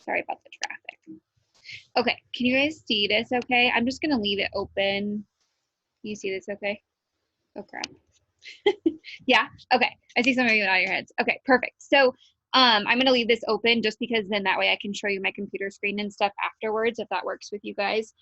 Sorry about the traffic. Okay, can you guys see this okay? I'm just gonna leave it open. Can you see this okay? Oh crap. Yeah, okay. I see some of you nodding your heads. Okay, perfect. So I'm gonna leave this open just because then that way I can show you my computer screen and stuff afterwards if that works with you guys.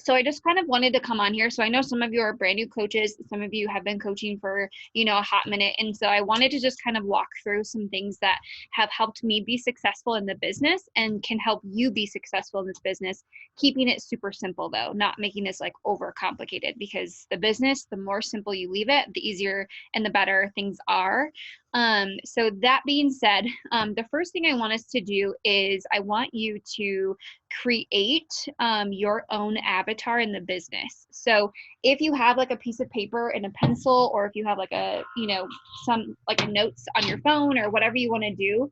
So I just kind of wanted to come on here. So I know some of you are brand new coaches. Some of you have been coaching for, you know, a hot minute. And so I wanted to just kind of walk through some things that have helped me be successful in the business and can help you be successful in this business, keeping it super simple though, not making this like over complicated, because the business, the more simple you leave it, the easier and the better things are. So that being said, the first thing I want us to do is I want you to create your own avatar in the business. So if you have like a piece of paper and a pencil, or if you have like a, you know, some like a notes on your phone or whatever you want to do,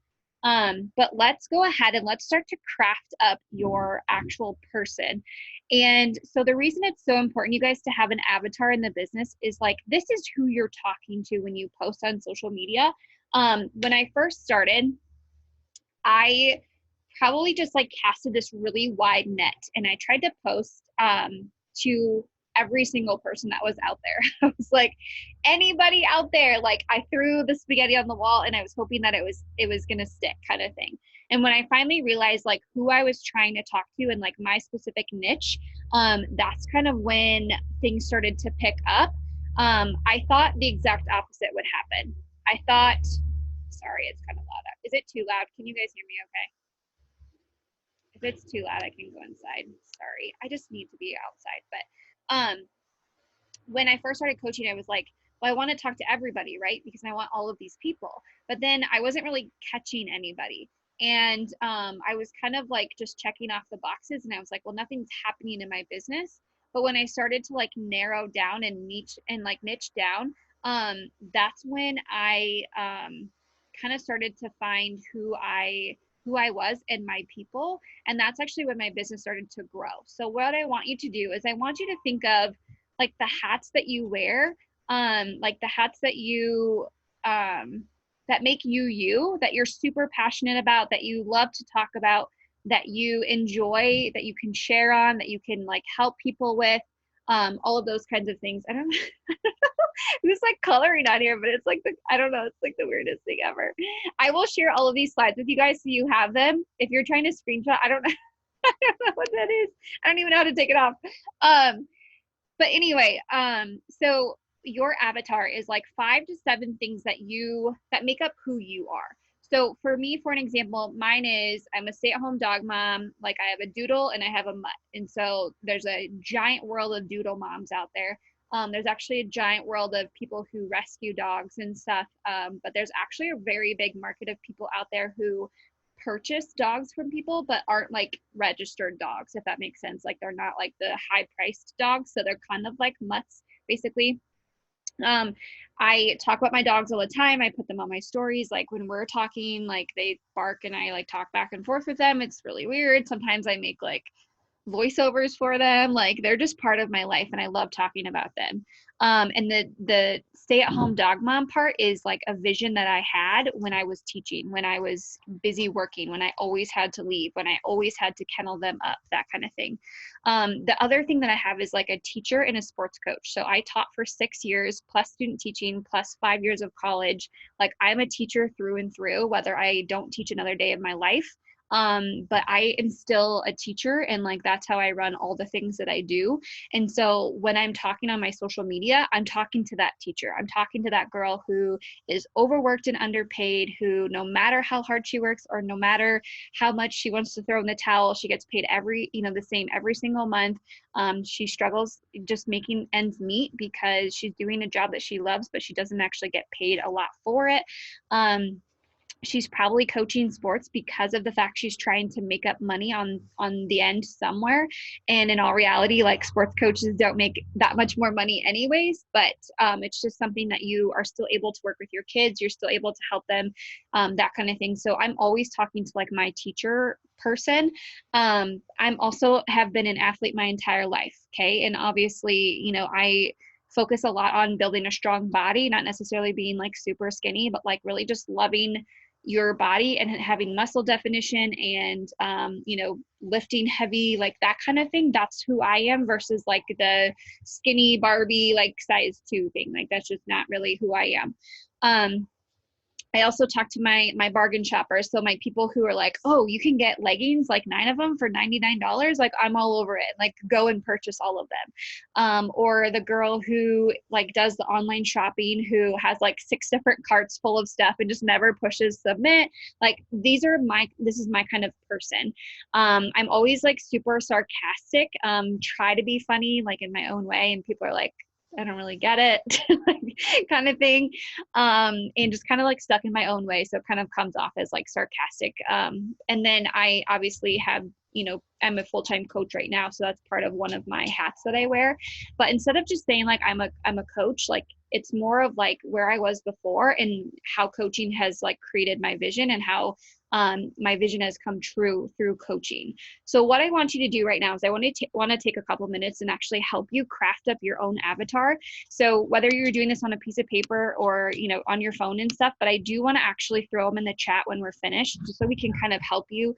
but let's go ahead and let's start to craft up your actual person. And so the reason it's so important, you guys, to have an avatar in the business is like, this is who you're talking to when you post on social media. When I first started, I probably just like casted this really wide net, and I tried to post to every single person that was out there. I was like, anybody out there, like I threw the spaghetti on the wall and I was hoping that it was gonna stick, kind of thing. And when I finally realized like who I was trying to talk to and like my specific niche, that's kind of when things started to pick up. I thought the exact opposite would happen. I thought, sorry, it's kind of loud. Is it too loud? Can you guys hear me okay? If it's too loud, I can go inside. Sorry. I just need to be outside. But when I first started coaching, I was like, well, I want to talk to everybody, right? Because I want all of these people. But then I wasn't really catching anybody. And I was kind of like just checking off the boxes. And I was like, well, nothing's happening in my business. But when I started to like narrow down and niche down, that's when I kind of started to find who I was and my people. And that's actually when my business started to grow. So what I want you to do is I want you to think of like the hats that you wear, like the hats that you that make you you, that you're super passionate about, that you love to talk about, that you enjoy, that you can share on, that you can like help people with, all of those kinds of things. I don't know. There's like coloring on here, but it's like I don't know, it's like the weirdest thing ever. I will share all of these slides with you guys so you have them. If you're trying to screenshot, I don't know. I don't know what that is. I don't even know how to take it off. But anyway, so your avatar is like 5 to 7 things that make up who you are. So for me, for an example, mine is I'm a stay-at-home dog mom. Like I have a doodle and I have a mutt. And so there's a giant world of doodle moms out there. There's actually a giant world of people who rescue dogs and stuff. But there's actually a very big market of people out there who purchase dogs from people but aren't like registered dogs, if that makes sense. Like they're not like the high priced dogs, so they're kind of like mutts basically. I talk about my dogs all the time. I put them on my stories, like when we're talking, like they bark and I like talk back and forth with them. It's really weird. Sometimes I make like voiceovers for them. Like they're just part of my life and I love talking about them. And the stay-at-home dog mom part is like a vision that I had when I was teaching, when I was busy working, when I always had to leave, when I always had to kennel them up, that kind of thing. The other thing that I have is like a teacher and a sports coach. So I taught for 6 years plus student teaching plus 5 years of college. Like I'm a teacher through and through, whether I don't teach another day of my life. But I am still a teacher, and like that's how I run all the things that I do. And so when I'm talking on my social media, I'm talking to that teacher. I'm talking to that girl who is overworked and underpaid, who no matter how hard she works or no matter how much she wants to throw in the towel, she gets paid the same every single month. She struggles just making ends meet because she's doing a job that she loves, but she doesn't actually get paid a lot for it. She's probably coaching sports because of the fact she's trying to make up money on the end somewhere. And in all reality, like sports coaches don't make that much more money anyways, but it's just something that you are still able to work with your kids. You're still able to help them, that kind of thing. So I'm always talking to like my teacher person. I'm also have been an athlete my entire life. Okay. And obviously, I focus a lot on building a strong body, not necessarily being like super skinny, but like really just loving your body and having muscle definition and, you know, lifting heavy, like that kind of thing. That's who I am versus like the skinny Barbie, like size 2 thing. Like that's just not really who I am. I also talked to my bargain shoppers. So my people who are like, oh, you can get leggings, like 9 of them for $99. Like I'm all over it. Like go and purchase all of them. Or the girl who like does the online shopping, who has like 6 different carts full of stuff and just never pushes submit. Like this is my kind of person. I'm always like super sarcastic, try to be funny, like in my own way. And people are like, I don't really get it, like, kind of thing. And just kind of like stuck in my own way. So it kind of comes off as like sarcastic. And then I obviously have, you know, I'm a full-time coach right now. So that's part of one of my hats that I wear. But instead of just saying like, I'm a coach, like it's more of like where I was before and how coaching has like created my vision and how my vision has come true through coaching. So what I want you to do right now is I want to take a couple minutes and actually help you craft up your own avatar. So whether you're doing this on a piece of paper or, you know, on your phone and stuff, but I do want to actually throw them in the chat when we're finished, just so we can kind of help you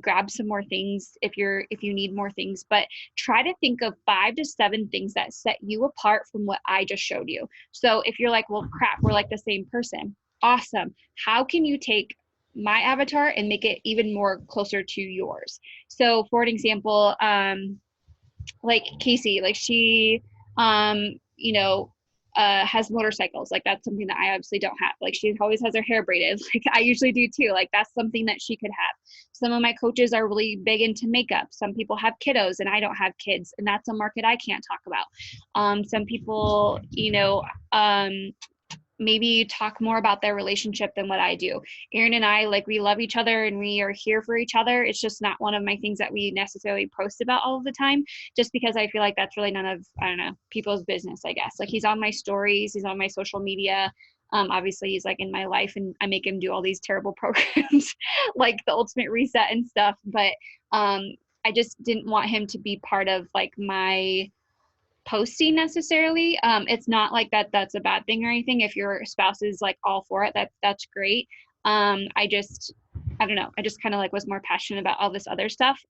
grab some more things if you need more things. But try to think of 5 to 7 things that set you apart from what I just showed you. So if you're like, well, crap, we're like the same person. Awesome. How can you take my avatar and make it even more closer to yours? So for an example, like Casey, like she, you know, has motorcycles. Like that's something that I obviously don't have. Like she always has her hair braided. Like I usually do too. Like that's something that she could have. Some of my coaches are really big into makeup. Some people have kiddos and I don't have kids, and that's a market I can't talk about. Some people, you know, maybe talk more about their relationship than what I do. Erin and I, like, we love each other and we are here for each other. It's just not one of my things that we necessarily post about all of the time, just because I feel like that's really none of, I don't know, people's business, I guess. Like he's on my stories, he's on my social media. Obviously he's like in my life and I make him do all these terrible programs like the Ultimate Reset and stuff. But I just didn't want him to be part of like my posting necessarily. It's not like that's a bad thing or anything. If your spouse is like all for it, that's great. I don't know. I just kind of like was more passionate about all this other stuff.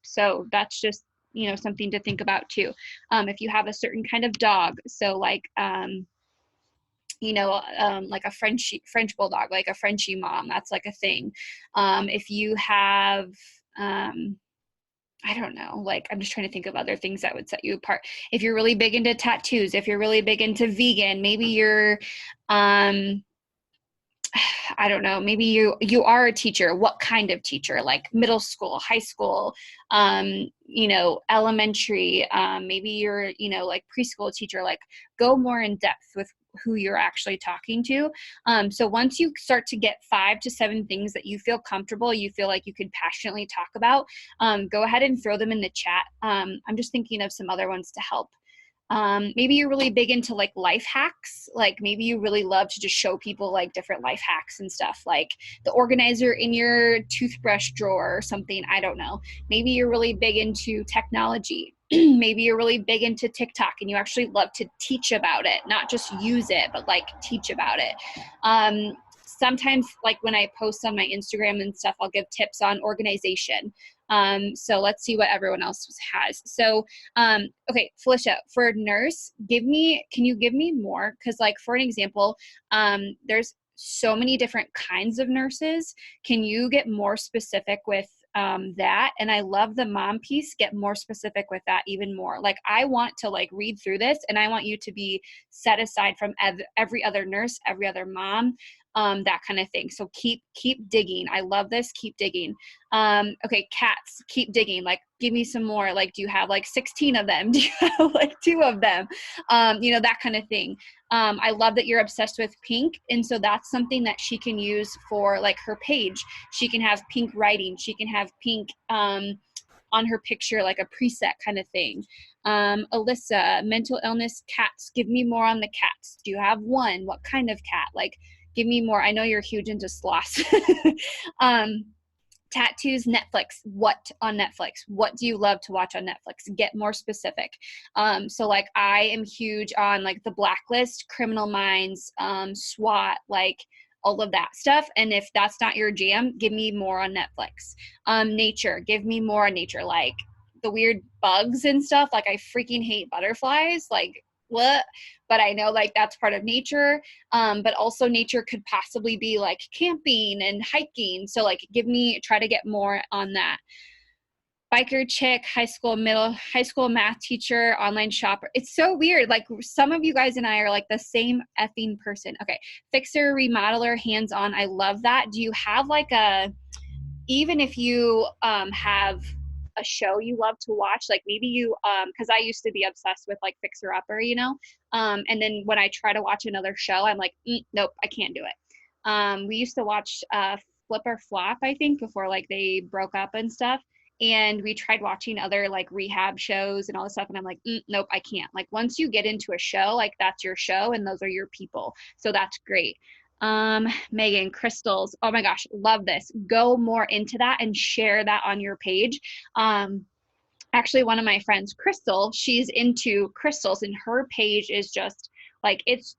So that's just, you know, something to think about too. If you have a certain kind of dog, so like, you know, like a French bulldog, like a Frenchie mom, that's like a thing. If you have, I don't know, like I'm just trying to think of other things that would set you apart. If you're really big into tattoos, if you're really big into vegan, maybe you're, I don't know, maybe you are a teacher. What kind of teacher? Like middle school, high school, you know, elementary, maybe you're, you know, like preschool teacher. Like go more in depth with who you're actually talking to. So once you start to get 5 to 7 things that you feel comfortable, you feel like you could passionately talk about, go ahead and throw them in the chat. I'm just thinking of some other ones to help. Maybe you're really big into like life hacks. Like maybe you really love to just show people like different life hacks and stuff, like the organizer in your toothbrush drawer or something. I don't know. Maybe you're really big into technology. Maybe you're really big into TikTok and you actually love to teach about it, not just use it, but like teach about it. Sometimes like when I post on my Instagram and stuff, I'll give tips on organization. So let's see what everyone else has. So, okay, Felicia, for nurse, can you give me more? Cause like, for an example, there's so many different kinds of nurses. Can you get more specific with that? And I love the mom piece. Get more specific with that even more. Like I want to like read through this and I want you to be set aside from every other nurse, every other mom, that kind of thing. So keep digging. I love this. Keep digging. Okay, cats, keep digging. Like, give me some more. Like, do you have like 16 of them? Do you have like 2 of them? You know, that kind of thing. I love that you're obsessed with pink. And so that's something that she can use for like her page. She can have pink writing. She can have pink, on her picture, like a preset kind of thing. Alyssa, mental illness, cats. Give me more on the cats. Do you have one? What kind of cat? Like, give me more. I know you're huge into sloths. Tattoos, Netflix. What on Netflix? What do you love to watch on Netflix? Get more specific. So like I am huge on like The Blacklist, Criminal Minds, SWAT, like all of that stuff. And if that's not your jam, give me more on Netflix. Nature, give me more on nature, like the weird bugs and stuff. Like I freaking hate butterflies. Like what? But I know like that's part of nature. But also nature could possibly be like camping and hiking. So like try to get more on that. Biker chick, high school math teacher, online shopper. It's so weird. Like some of you guys and I are like the same effing person. Okay. Fixer, remodeler, hands-on. I love that. Do you have like even if you have a show you love to watch, like maybe you because I used to be obsessed with like Fixer Upper, and then when I try to watch another show, I'm like, nope, I can't do it. We used to watch Flip or Flop, I think, before like they broke up and stuff. And we tried watching other like rehab shows and all this stuff. And I'm like, nope, I can't. Like once you get into a show, like that's your show and those are your people. So that's great. Megan, crystals. Oh my gosh, love this. Go more into that and share that on your page. Actually, one of my friends, Crystal, she's into crystals and her page is just like, it's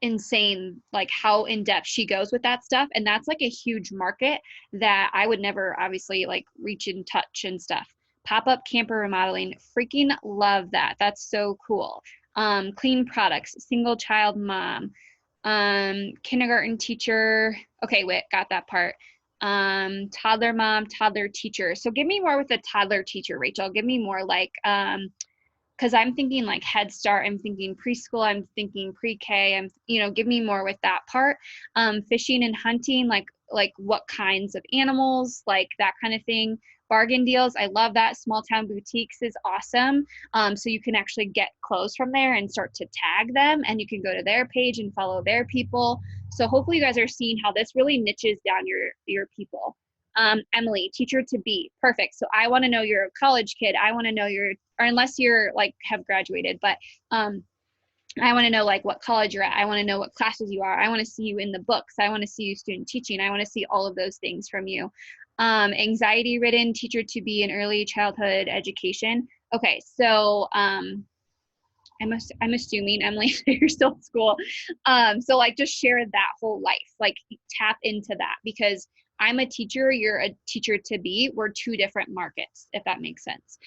insane, like how in depth she goes with that stuff. And that's like a huge market that I would never obviously like reach and touch and stuff. Pop-up camper remodeling, freaking love that. That's so cool. Clean products, single child mom, kindergarten teacher. Okay, wait, got that part. Toddler mom, toddler teacher. So give me more with the toddler teacher, Rachel. Give me more like because I'm thinking like Head Start, I'm thinking preschool, I'm thinking pre-K, give me more with that part. Fishing and hunting, like what kinds of animals, like that kind of thing. Bargain deals, I love that. Small town boutiques is awesome. So you can actually get clothes from there and start to tag them, and you can go to their page and follow their people. So hopefully you guys are seeing how this really niches down your people. Emily, teacher to be, perfect. So I want to know you're a college kid. I want to know or unless you're like have graduated, but I want to know like what college you're at. I want to know what classes you are. I want to see you in the books. I want to see you student teaching. I want to see all of those things from you. Anxiety ridden teacher to be in early childhood education. Okay, so I'm assuming, Emily, you're still in school. So like just share that whole life, like tap into that, because I'm a teacher, you're a teacher to be. We're two different markets, if that makes sense.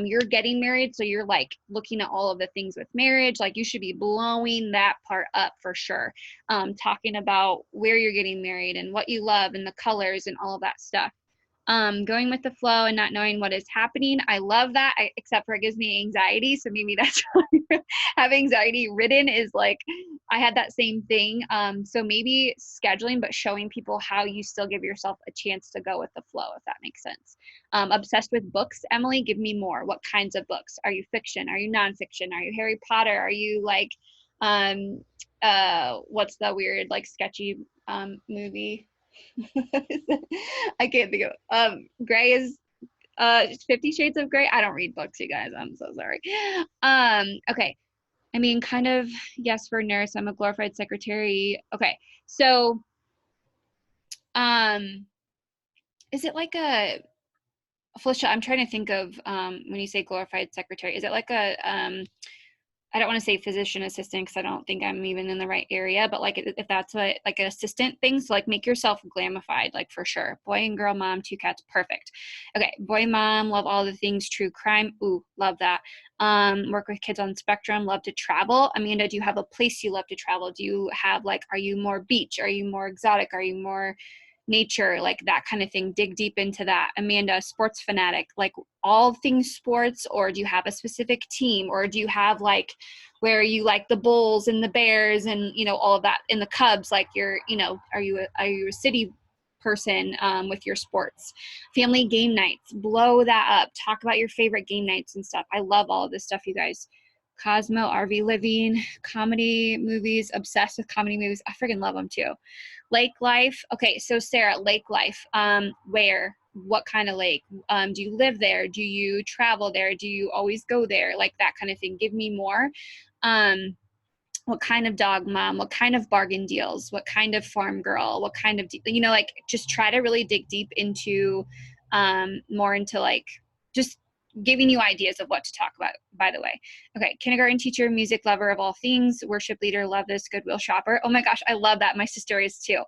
You're getting married, so you're like looking at all of the things with marriage. Like you should be blowing that part up for sure. Talking about where you're getting married and what you love and the colors and all of that stuff. Going with the flow and not knowing what is happening. I love that, except for it gives me anxiety. So maybe that's why have anxiety ridden is like, I had that same thing. So maybe scheduling, but showing people how you still give yourself a chance to go with the flow, if that makes sense. Obsessed with books, Emily, give me more. What kinds of books? Are you fiction? Are you nonfiction? Are you Harry Potter? Are you like, what's the weird, like sketchy movie? I can't think of Gray is 50 Shades of Grey. I don't read books, you guys. I'm so sorry. Okay. I mean, kind of, yes, for nurse. I'm a glorified secretary. Okay. So is it like Felicia, I'm trying to think of when you say glorified secretary, is it like I don't want to say physician assistant because I don't think I'm even in the right area, but like if that's like an assistant thing, so like make yourself glamified, like for sure. Boy and girl mom, 2 cats, perfect. Okay, boy mom, love all the things, true crime, ooh, love that. Work with kids on spectrum, love to travel. Amanda, do you have a place you love to travel? Do you have like, are you more beach? Are you more exotic? Are you more nature, like that kind of thing? Dig deep into that. Amanda, sports fanatic, like all things sports, or do you have a specific team, or do you have like where you like the Bulls and the Bears and all of that, and the Cubs, like you're are you a city person with your sports? Family game nights, blow that up, talk about your favorite game nights and stuff. I love all of this stuff, you guys. Cosmo, RV living, comedy movies, obsessed with comedy movies. I freaking love them too. Lake life. Okay, so Sarah, lake life. Where? What kind of lake? Do you live there? Do you travel there? Do you always go there? Like that kind of thing. Give me more. What kind of dog mom? What kind of bargain deals? What kind of farm girl? What kind of, like just try to really dig deep into more into like just giving you ideas of what to talk about, by the way. Okay, kindergarten teacher, music lover of all things, worship leader, love this, Goodwill shopper. Oh my gosh, I love that. My sister is too.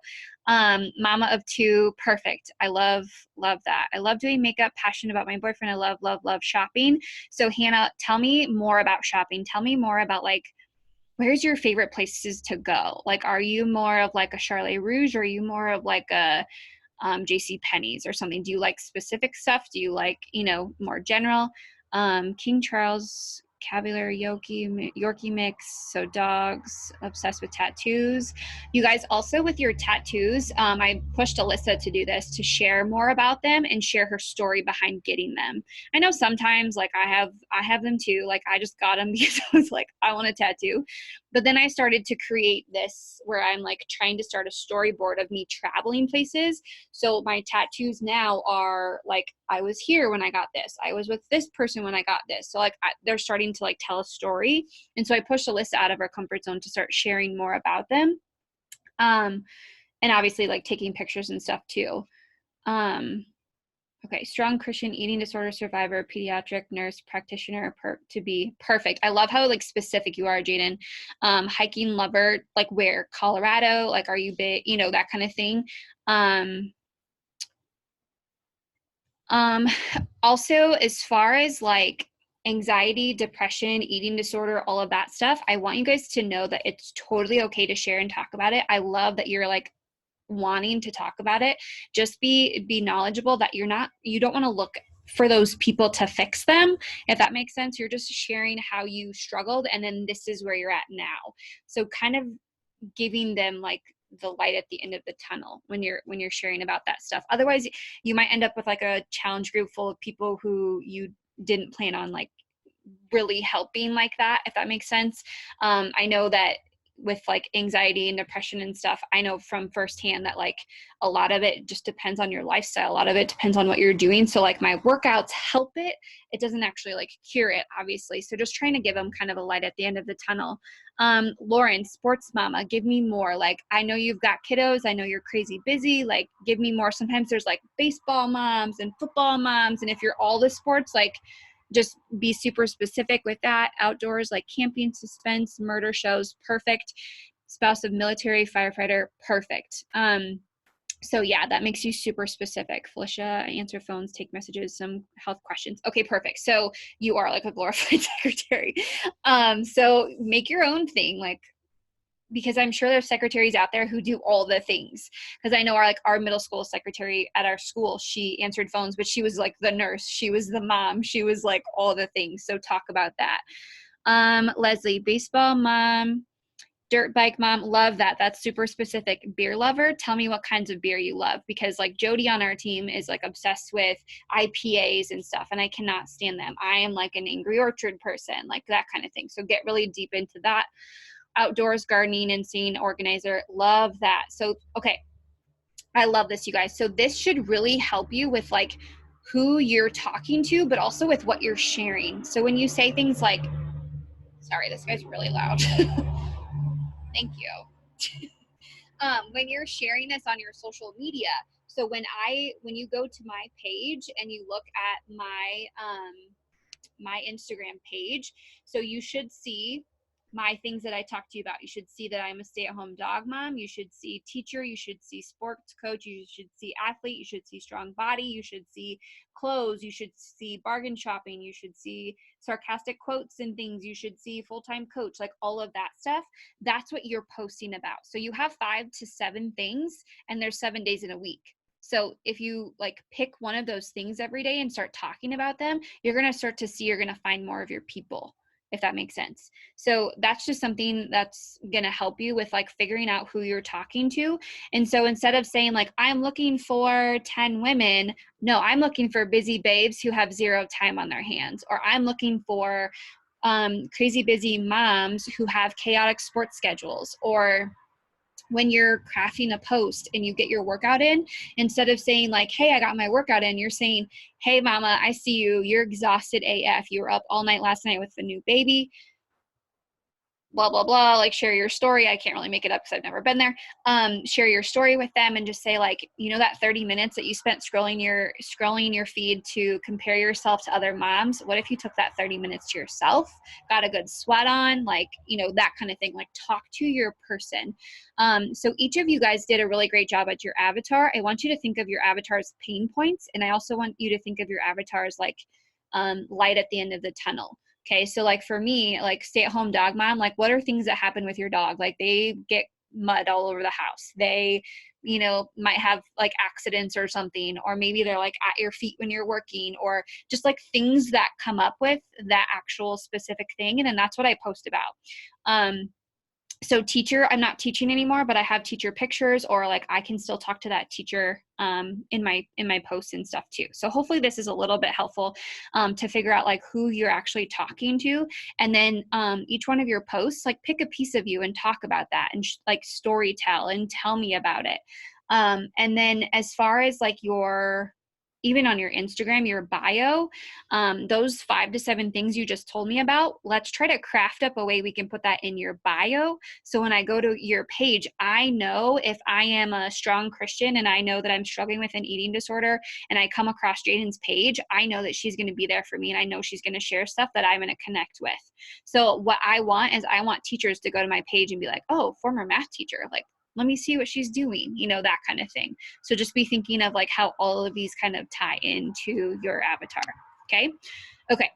Mama of two, perfect. I love that. I love doing makeup, passionate about my boyfriend. I love shopping. So Hannah, tell me more about shopping. Tell me more about like, where's your favorite places to go? Like, are you more of like a Charlotte Rouge, or are you more of like a JC Penney's or something? Do you like specific stuff? Do you like, you know, more general? King Charles Cavalier Yorkie mix. So dogs, obsessed with tattoos. You guys also with your tattoos, I pushed Alyssa to do this, to share more about them and share her story behind getting them. I know sometimes like I have them too. Like I just got them because I was like, I want a tattoo. But then I started to create this where I'm like trying to start a storyboard of me traveling places. So my tattoos now are like, I was here when I got this. I was with this person when I got this. So like they're starting to like tell a story. And so I pushed Alyssa out of her comfort zone to start sharing more about them. And obviously like taking pictures and stuff too. Okay, strong Christian eating disorder survivor, pediatric nurse practitioner to be perfect. I love how like specific you are, Jaden. Hiking lover, like where? Colorado? Like are you big? You know, that kind of thing. Also, as far as like anxiety, depression, eating disorder, all of that stuff, I want you guys to know that it's totally okay to share and talk about it. I love that you're like wanting to talk about it. Just be knowledgeable that you don't want to look for those people to fix them, if that makes sense. You're just sharing how you struggled, and then this is where you're at now. So kind of giving them like the light at the end of the tunnel when you're sharing about that stuff. Otherwise you might end up with like a challenge group full of people who you didn't plan on like really helping like that, if that makes sense. I know that with like anxiety and depression and stuff, I know from firsthand that like a lot of it just depends on your lifestyle. A lot of it depends on what you're doing. So like my workouts help it. It doesn't actually like cure it, obviously. So just trying to give them kind of a light at the end of the tunnel. Lauren, sports mama, give me more. Like, I know you've got kiddos. I know you're crazy busy. Like, give me more. Sometimes there's like baseball moms and football moms. And if you're all the sports, like, just be super specific with that. Outdoors, like camping, suspense, murder shows, perfect. Spouse of military, firefighter, perfect. So yeah, that makes you super specific. Felicia, I answer phones, take messages, some health questions. Okay, perfect. So you are like a glorified secretary. So make your own thing, like, because I'm sure there's secretaries out there who do all the things. Because I know our middle school secretary at our school, she answered phones, but she was like the nurse, she was the mom, she was like all the things. So talk about that. Leslie, baseball mom, dirt bike mom, love that. That's super specific. Beer lover, tell me what kinds of beer you love, because like Jody on our team is like obsessed with IPAs and stuff, and I cannot stand them. I am like an Angry Orchard person, like that kind of thing. So get really deep into that. Outdoors, gardening, and scene organizer, love that. So okay, I love this, you guys. So this should really help you with like who you're talking to, but also with what you're sharing. So when you say things like, sorry, this guy's really loud. Thank you. When you're sharing this on your social media, so when you go to my page and you look at my Instagram page, so you should see my things that I talk to you about. You should see that I'm a stay-at-home dog mom. You should see teacher. You should see sports coach. You should see athlete. You should see strong body. You should see clothes. You should see bargain shopping. You should see sarcastic quotes and things. You should see full-time coach, like all of that stuff. That's what you're posting about. So you have 5 to 7 things, and there's 7 days in a week. So if you like pick one of those things every day and start talking about them, you're going to start to see, you're going to find more of your people, if that makes sense. So that's just something that's going to help you with like figuring out who you're talking to. And so instead of saying like, I'm looking for 10 women, no, I'm looking for busy babes who have 0 time on their hands, or I'm looking for crazy busy moms who have chaotic sports schedules. Or when you're crafting a post and you get your workout in, instead of saying like, hey, I got my workout in, you're saying, hey mama, I see you, you're exhausted AF, you were up all night last night with the new baby. blah, blah, blah, like share your story. I can't really make it up because I've never been there. Share your story with them and just say like, you know, that 30 minutes that you spent scrolling your feed to compare yourself to other moms. What if you took that 30 minutes to yourself, got a good sweat on, like, you know, that kind of thing, like talk to your person. So each of you guys did a really great job at your avatar. I want you to think of your avatar's pain points. And I also want you to think of your avatar's like light at the end of the tunnel. Okay, so like for me, like stay-at-home dog mom, like what are things that happen with your dog? Like they get mud all over the house. They, you know, might have like accidents or something, or maybe they're like at your feet when you're working, or just like things that come up with that actual specific thing. And then that's what I post about. So teacher, I'm not teaching anymore, but I have teacher pictures, or like I can still talk to that teacher in my posts and stuff too. So hopefully this is a little bit helpful to figure out like who you're actually talking to. And then each one of your posts, like pick a piece of you and talk about that and like story tell and tell me about it. And then as far as like even on your Instagram, your bio, those 5 to 7 things you just told me about, let's try to craft up a way we can put that in your bio. So when I go to your page, I know if I am a strong Christian and I know that I'm struggling with an eating disorder and I come across Jaden's page, I know that she's going to be there for me and I know she's going to share stuff that I'm going to connect with. So what I want is I want teachers to go to my page and be like, oh, former math teacher, like, let me see what she's doing, you know, that kind of thing. So just be thinking of like how all of these kind of tie into your avatar. Okay. Okay.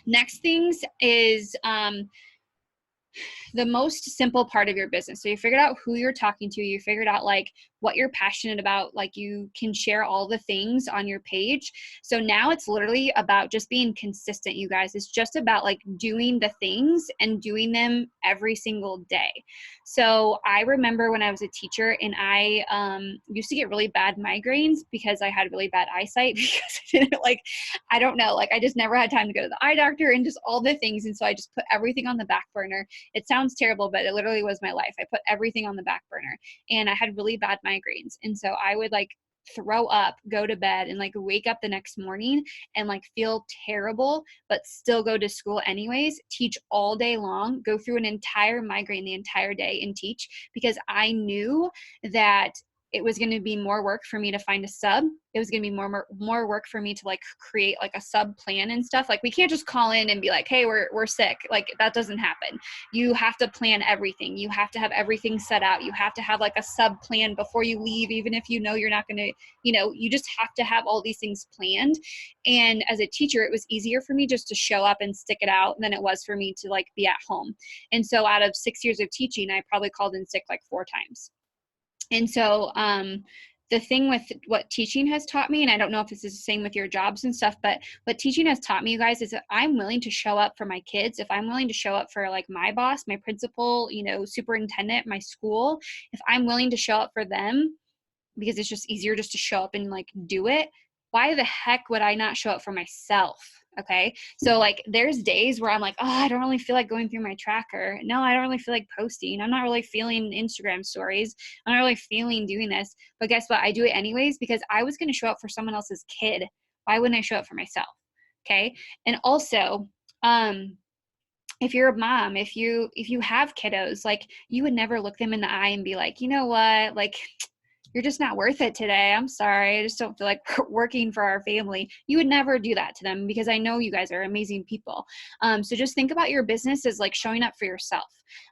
Next things is the most simple part of your business. So you figured out who you're talking to, you figured out like what you're passionate about, like you can share all the things on your page. So now it's literally about just being consistent, you guys. It's just about like doing the things and doing them every single day. So I remember when I was a teacher and I used to get really bad migraines because I had really bad eyesight because I didn't like, I don't know, like I just never had time to go to the eye doctor and just all the things. And so I just put everything on the back burner. It sounds terrible, but it literally was my life. I put everything on the back burner and I had really bad migraines. And so I would like throw up, go to bed, and like wake up the next morning and like feel terrible, but still go to school anyways, teach all day long, go through an entire migraine the entire day and teach, because I knew that it was going to be more work for me to find a sub. It was going to be more work for me to like create like a sub plan and stuff. Like we can't just call in and be like, hey, we're sick. Like that doesn't happen. You have to plan everything. You have to have everything set out. You have to have like a sub plan before you leave, even if you know you're not going to, you know, you just have to have all these things planned. And as a teacher, it was easier for me just to show up and stick it out than it was for me to like be at home. And so out of 6 years of teaching, I probably called in sick like 4 times. And so the thing with what teaching has taught me, and I don't know if this is the same with your jobs and stuff, but what teaching has taught me, you guys, is that I'm willing to show up for my kids. If I'm willing to show up for like my boss, my principal, you know, superintendent, my school, if I'm willing to show up for them, because it's just easier just to show up and like do it, why the heck would I not show up for myself? Okay. So like there's days where I'm like, oh, I don't really feel like going through my tracker. No, I don't really feel like posting. I'm not really feeling Instagram stories. I'm not really feeling doing this. But guess what? I do it anyways because I was going to show up for someone else's kid. Why wouldn't I show up for myself? Okay. And also, if you're a mom, if you have kiddos, like you would never look them in the eye and be like, you know what, like you're just not worth it today. I'm sorry. I just don't feel like working for our family. You would never do that to them because I know you guys are amazing people. So just think about your business as like showing up for yourself.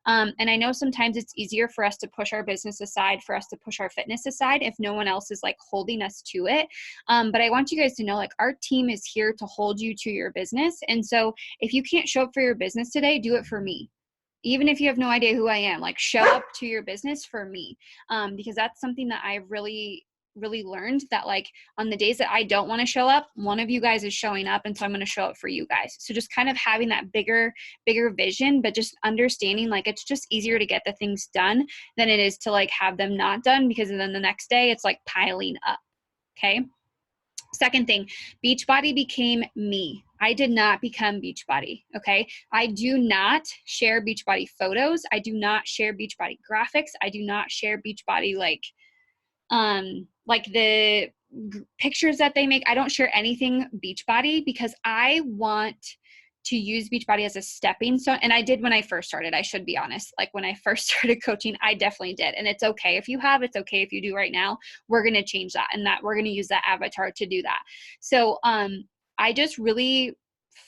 And I know sometimes it's easier for us to push our business aside, for us to push our fitness aside if no one else is like holding us to it. But I want you guys to know like our team is here to hold you to your business. And so if you can't show up for your business today, do it for me. Even if you have no idea who I am, like show up to your business for me. Because that's something that I've really learned, that like on the days that I don't want to show up, one of you guys is showing up. And so I'm going to show up for you guys. So just kind of having that bigger vision, but just understanding like it's just easier to get the things done than it is to like have them not done, because then the next day it's like piling up. Okay. Second thing, Beachbody became me. I did not become Beachbody, okay? I do not share Beachbody photos. I do not share Beachbody graphics. I do not share Beachbody like the pictures that they make. I don't share anything Beachbody because I want to use Beachbody as a stepping stone. And I did when I first started, I should be honest. Like when I first started coaching, I definitely did. And it's okay if you have, it's okay if you do right now. We're going to change that, and that we're going to use that avatar to do that. So I just really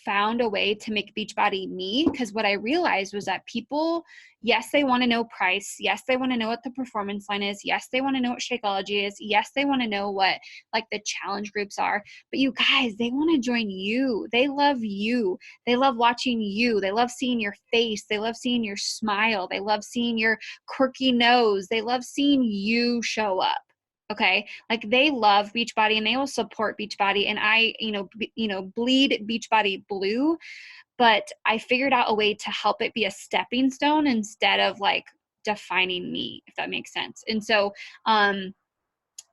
found a way to make Beachbody me, because what I realized was that people, yes, they want to know price. Yes, they want to know what the performance line is. Yes, they want to know what Shakeology is. Yes, they want to know what like the challenge groups are. But you guys, they want to join you. They love you. They love watching you. They love seeing your face. They love seeing your smile. They love seeing your quirky nose. They love seeing you show up. Okay. Like they love Beachbody and they will support Beachbody. And I, bleed Beachbody blue, but I figured out a way to help it be a stepping stone instead of like defining me, if that makes sense. And so,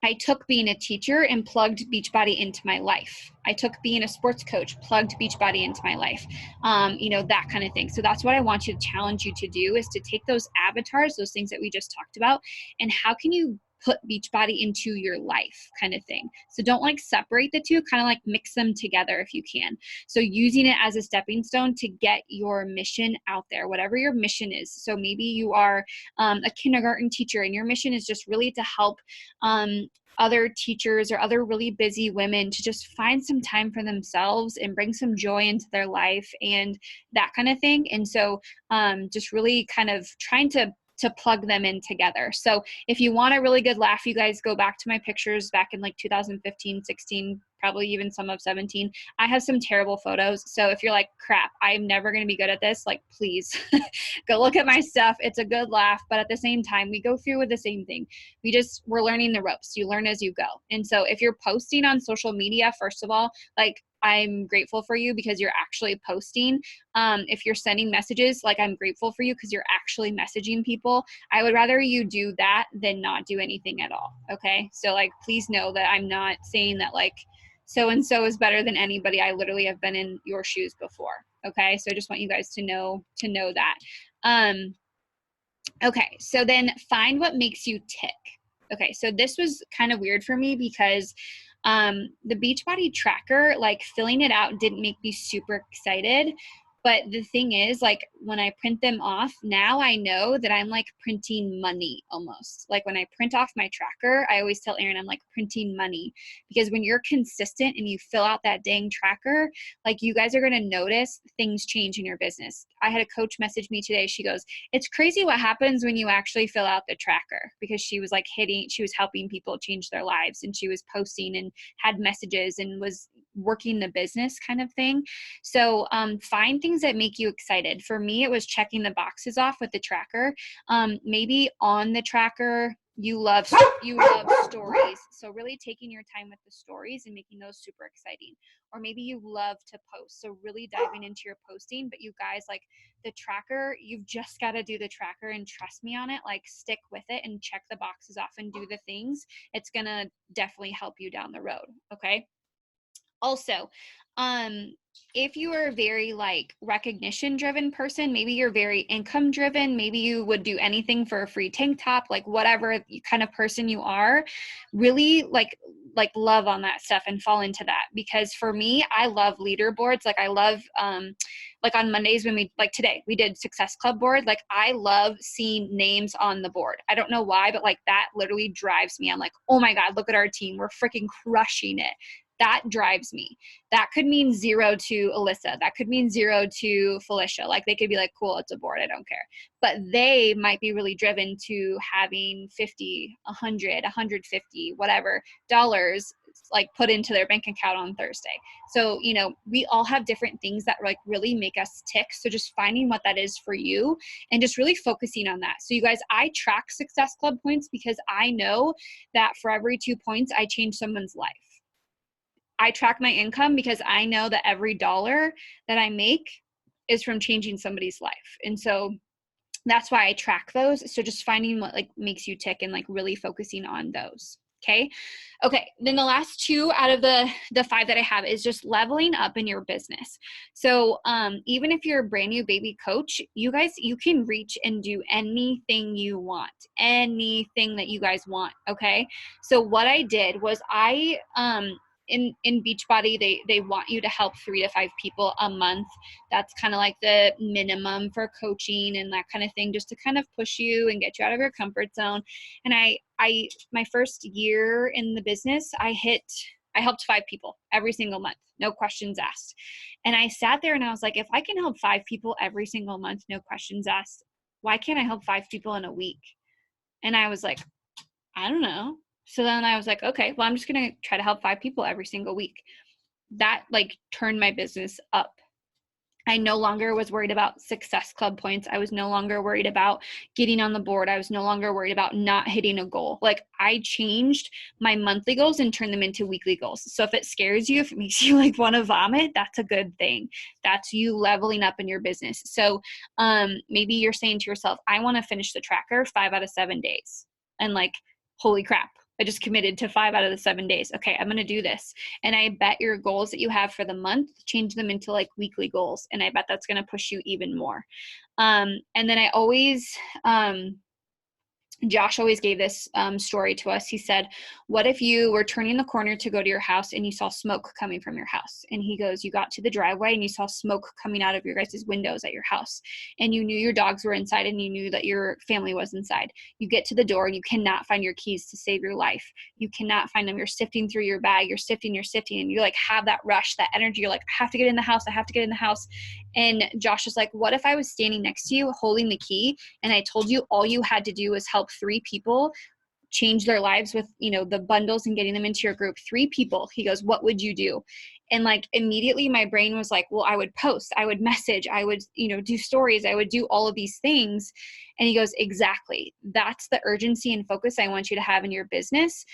I took being a teacher and plugged Beachbody into my life. I took being a sports coach, plugged Beachbody into my life, that kind of thing. So that's what I want you to challenge you to do, is to take those avatars, those things that we just talked about, and how can you put Beachbody into your life kind of thing. So don't like separate the two, kind of like mix them together if you can. So using it as a stepping stone to get your mission out there, whatever your mission is. So maybe you are a kindergarten teacher and your mission is just really to help other teachers or other really busy women to just find some time for themselves and bring some joy into their life and that kind of thing. And so just really kind of trying to plug them in together. So if you want a really good laugh, you guys go back to my pictures back in like 2015, 16, probably even some of 17. I have some terrible photos. So if you're like, crap, I'm never going to be good at this, like, please go look at my stuff. It's a good laugh. But at the same time, we go through with the same thing. We're learning the ropes. You learn as you go. And so if you're posting on social media, first of all, like, I'm grateful for you because you're actually posting. If you're sending messages, like, I'm grateful for you because you're actually messaging people. I would rather you do that than not do anything at all. Okay. So like, please know that I'm not saying that like so-and-so is better than anybody. I literally have been in your shoes before. Okay. So I just want you guys to know that. Okay. So then find what makes you tick. Okay. So this was kind of weird for me because the Beachbody tracker, like filling it out didn't make me super excited. But the thing is, like, when I print them off, now I know that I'm like printing money almost. Like when I print off my tracker, I always tell Erin, I'm like printing money, because when you're consistent and you fill out that dang tracker, like you guys are going to notice things change in your business. I had a coach message me today. She goes, it's crazy what happens when you actually fill out the tracker, because she was like she was helping people change their lives, and she was posting and had messages and was working the business kind of thing. So find things that make you excited. For me, it was checking the boxes off with the tracker. Maybe on the tracker, you love stories. So really taking your time with the stories and making those super exciting. Or maybe you love to post. So really diving into your posting. But you guys, like the tracker, you've just got to do the tracker and trust me on it. Like stick with it and check the boxes off and do the things. It's going to definitely help you down the road. Okay. Also, if you are a very like recognition driven person, maybe you're very income driven, maybe you would do anything for a free tank top, like whatever kind of person you are, really like love on that stuff and fall into that. Because for me, I love leaderboards. Like I love, like on Mondays when like today we did Success Club board. Like I love seeing names on the board. I don't know why, but like that literally drives me. I'm like, oh my God, look at our team. We're freaking crushing it. That drives me. That could mean 0 to Alyssa. That could mean 0 to Felicia. Like they could be like, cool, it's a board, I don't care. But they might be really driven to having 50, 100, 150, whatever dollars like put into their bank account on Thursday. So, we all have different things that like really make us tick. So just finding what that is for you and just really focusing on that. So you guys, I track Success Club points because I know that for every 2 points, I change someone's life. I track my income because I know that every dollar that I make is from changing somebody's life. And so that's why I track those. So just finding what like makes you tick and like really focusing on those. Okay. Then the last 2 out of the 5 that I have is just leveling up in your business. So even if you're a brand new baby coach, you guys, you can reach and do anything you want, anything that you guys want. Okay. So what I did was I in Beachbody, they want you to help 3 to 5 people a month. That's kind of like the minimum for coaching and that kind of thing, just to kind of push you and get you out of your comfort zone. And I my first year in the business, I helped 5 people every single month, no questions asked. And I sat there and I was like, if I can help 5 people every single month, no questions asked, why can't I help 5 people in a week? And I was like, I don't know. So then I was like, okay, well, I'm just going to try to help 5 people every single week. That like turned my business up. I no longer was worried about Success Club points. I was no longer worried about getting on the board. I was no longer worried about not hitting a goal. Like, I changed my monthly goals and turned them into weekly goals. So if it scares you, if it makes you like want to vomit, that's a good thing. That's you leveling up in your business. So maybe you're saying to yourself, I want to finish the tracker 5 out of 7 days. And like, holy crap, I just committed to 5 out of the 7 days. Okay, I'm going to do this. And I bet your goals that you have for the month, change them into like weekly goals. And I bet that's going to push you even more. And then I always, Josh always gave this story to us. He said, what if you were turning the corner to go to your house and you saw smoke coming from your house? And he goes, you got to the driveway and you saw smoke coming out of your guys' windows at your house. And you knew your dogs were inside and you knew that your family was inside. You get to the door and you cannot find your keys to save your life. You cannot find them. You're sifting through your bag. You're sifting. And you like have that rush, that energy. You're like, I have to get in the house. I have to get in the house. And Josh is like, what if I was standing next to you holding the key and I told you all you had to do was help 3 people change their lives with, you know, the bundles and getting them into your group? 3 people. He goes, what would you do? And like immediately my brain was like, well, I would post, I would message, I would, you know, do stories, I would do all of these things. And he goes, exactly. That's the urgency and focus I want you to have in your business.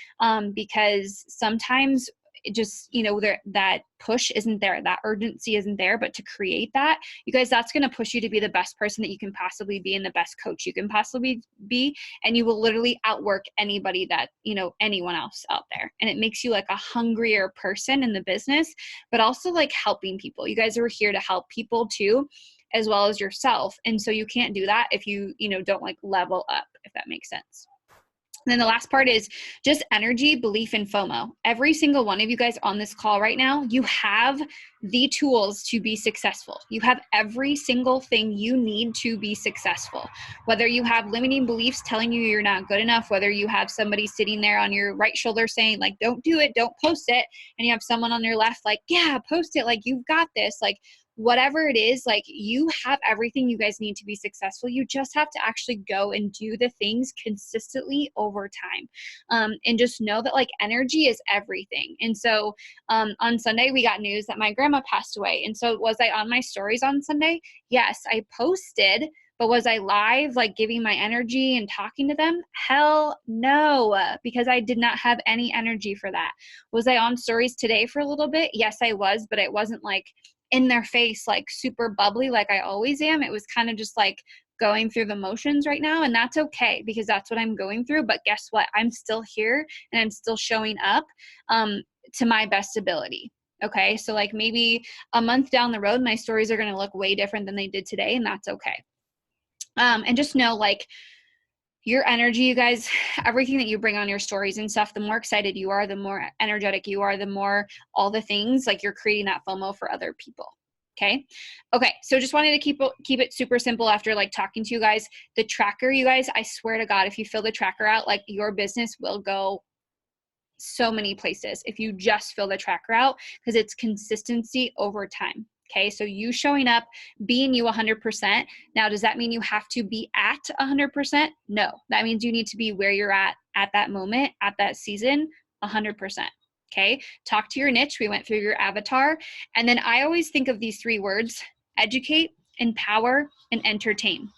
Because sometimes it just, you know, that push isn't there, that urgency isn't there. But to create that, you guys, that's going to push you to be the best person that you can possibly be and the best coach you can possibly be. And you will literally outwork anybody that, you know, anyone else out there. And it makes you like a hungrier person in the business, but also like helping people. You guys are here to help people too, as well as yourself. And so you can't do that if you know, don't like level up, if that makes sense. And then the last part is just energy, belief, and FOMO. Every single one of you guys on this call right now, you have the tools to be successful. You have every single thing you need to be successful. Whether you have limiting beliefs telling you you're not good enough, whether you have somebody sitting there on your right shoulder saying like, don't do it, don't post it. And you have someone on your left like, yeah, post it, like you've got this, like whatever it is, like you have everything you guys need to be successful. You just have to actually go and do the things consistently over time. And just know that like energy is everything. And so on Sunday, we got news that my grandma passed away. And so was I on my stories on Sunday? Yes, I posted. But was I live, like giving my energy and talking to them? Hell no, because I did not have any energy for that. Was I on stories today for a little bit? Yes, I was, but it wasn't like in their face, like super bubbly like I always am. It was kind of just like going through the motions right now. And that's okay, because that's what I'm going through. But guess what? I'm still here and I'm still showing up to my best ability. Okay. So like maybe a month down the road, my stories are going to look way different than they did today. And that's okay. And just know like your energy, you guys, everything that you bring on your stories and stuff, the more excited you are, the more energetic you are, the more all the things, like you're creating that FOMO for other people. Okay. So just wanted to keep it super simple after like talking to you guys. The tracker, you guys, I swear to God, if you fill the tracker out, like your business will go so many places if you just fill the tracker out, because it's consistency over time. Okay, so you showing up, being you 100%. Now, does that mean you have to be at 100%? No, that means you need to be where you're at that moment, at that season, 100%. Okay, talk to your niche. We went through your avatar. And then I always think of these 3 words: educate, empower, and entertain.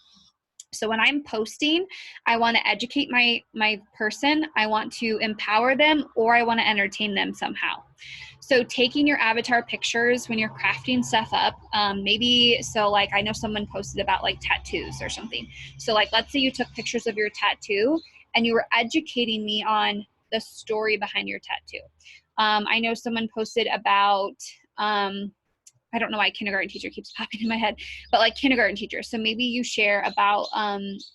So when I'm posting, I want to educate my person, I want to empower them, or I want to entertain them somehow. So taking your avatar pictures when you're crafting stuff up, maybe, so like I know someone posted about like tattoos or something. So like, let's say you took pictures of your tattoo and you were educating me on the story behind your tattoo. I know someone posted about, I don't know why kindergarten teacher keeps popping in my head, but like kindergarten teacher. So maybe you share about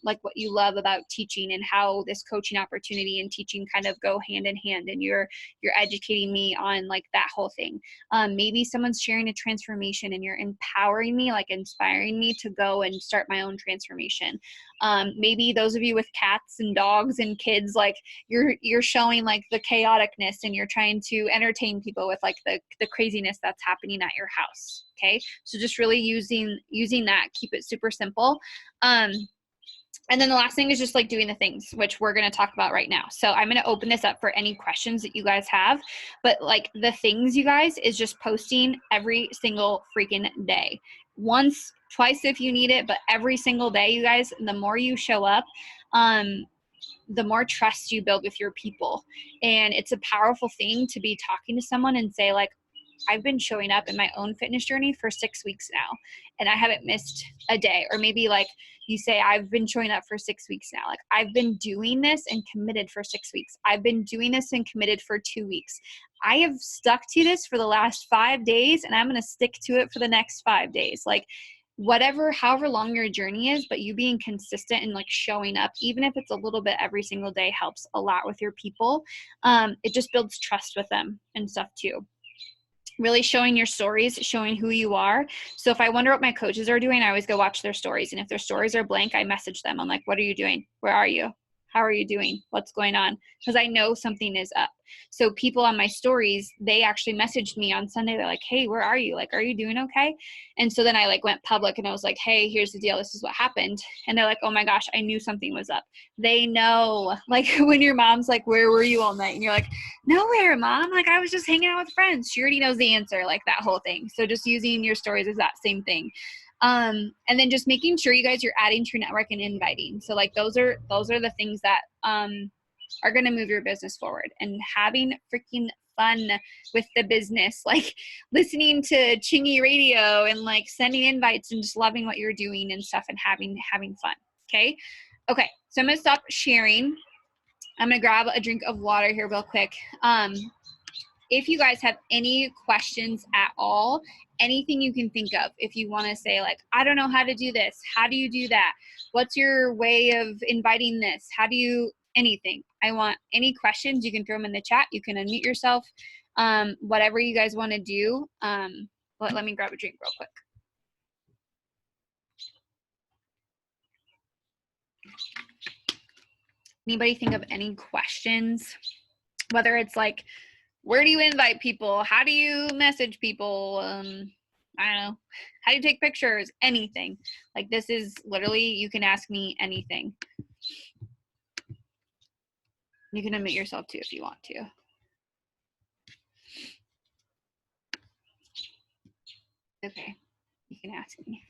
like what you love about teaching and how this coaching opportunity and teaching kind of go hand in hand, and you're educating me on like that whole thing. Maybe someone's sharing a transformation and you're empowering me, like inspiring me to go and start my own transformation. Maybe those of you with cats and dogs and kids, like you're showing like the chaoticness and you're trying to entertain people with like the craziness that's happening at your house. Okay, so just really using that, keep it super simple. And then the last thing is just like doing the things, which we're going to talk about right now. So I'm going to open this up for any questions that you guys have. But like the things, you guys, is just posting every single freaking day. Once, twice if you need it, but every single day, you guys. The more you show up, the more trust you build with your people. And it's a powerful thing to be talking to someone and say like, I've been showing up in my own fitness journey for 6 weeks now, and I haven't missed a day. Or maybe like you say, I've been showing up for 6 weeks now. Like I've been doing this and committed for 6 weeks. I've been doing this and committed for 2 weeks. I have stuck to this for the last 5 days, and I'm going to stick to it for the next 5 days. Like whatever, however long your journey is, but you being consistent and like showing up, even if it's a little bit every single day, helps a lot with your people. It just builds trust with them and stuff too. Really showing your stories, showing who you are. So if I wonder what my coaches are doing, I always go watch their stories. And if their stories are blank, I message them. I'm like, what are you doing? Where are you? How are you doing? What's going on? Because I know something is up. So people on my stories, they actually messaged me on Sunday. They're like, hey, where are you? Like, are you doing okay? And so then I like went public and I was like, hey, here's the deal. This is what happened. And they're like, oh my gosh, I knew something was up. They know, like when your mom's like, where were you all night? And you're like, nowhere, mom. Like I was just hanging out with friends. She already knows the answer, like that whole thing. So just using your stories is that same thing. And then just making sure you guys, you're adding to your network and inviting. So like those are the things that are going to move your business forward, and having freaking fun with the business, like listening to Chingy radio and like sending invites and just loving what you're doing and stuff and having fun. Okay. So I'm going to stop sharing. I'm going to grab a drink of water here real quick. If you guys have any questions at all, anything you can think of, if you want to say like, I don't know how to do this. How do you do that? What's your way of inviting this? How do you, anything. I want any questions. You can throw them in the chat. You can unmute yourself. Whatever you guys want to do. Let me grab a drink real quick. Anybody think of any questions? Whether it's like, where do you invite people? How do you message people? I don't know. How do you take pictures? Anything. Like this is literally, you can ask me anything. You can unmute yourself too if you want to. Okay. You can ask me.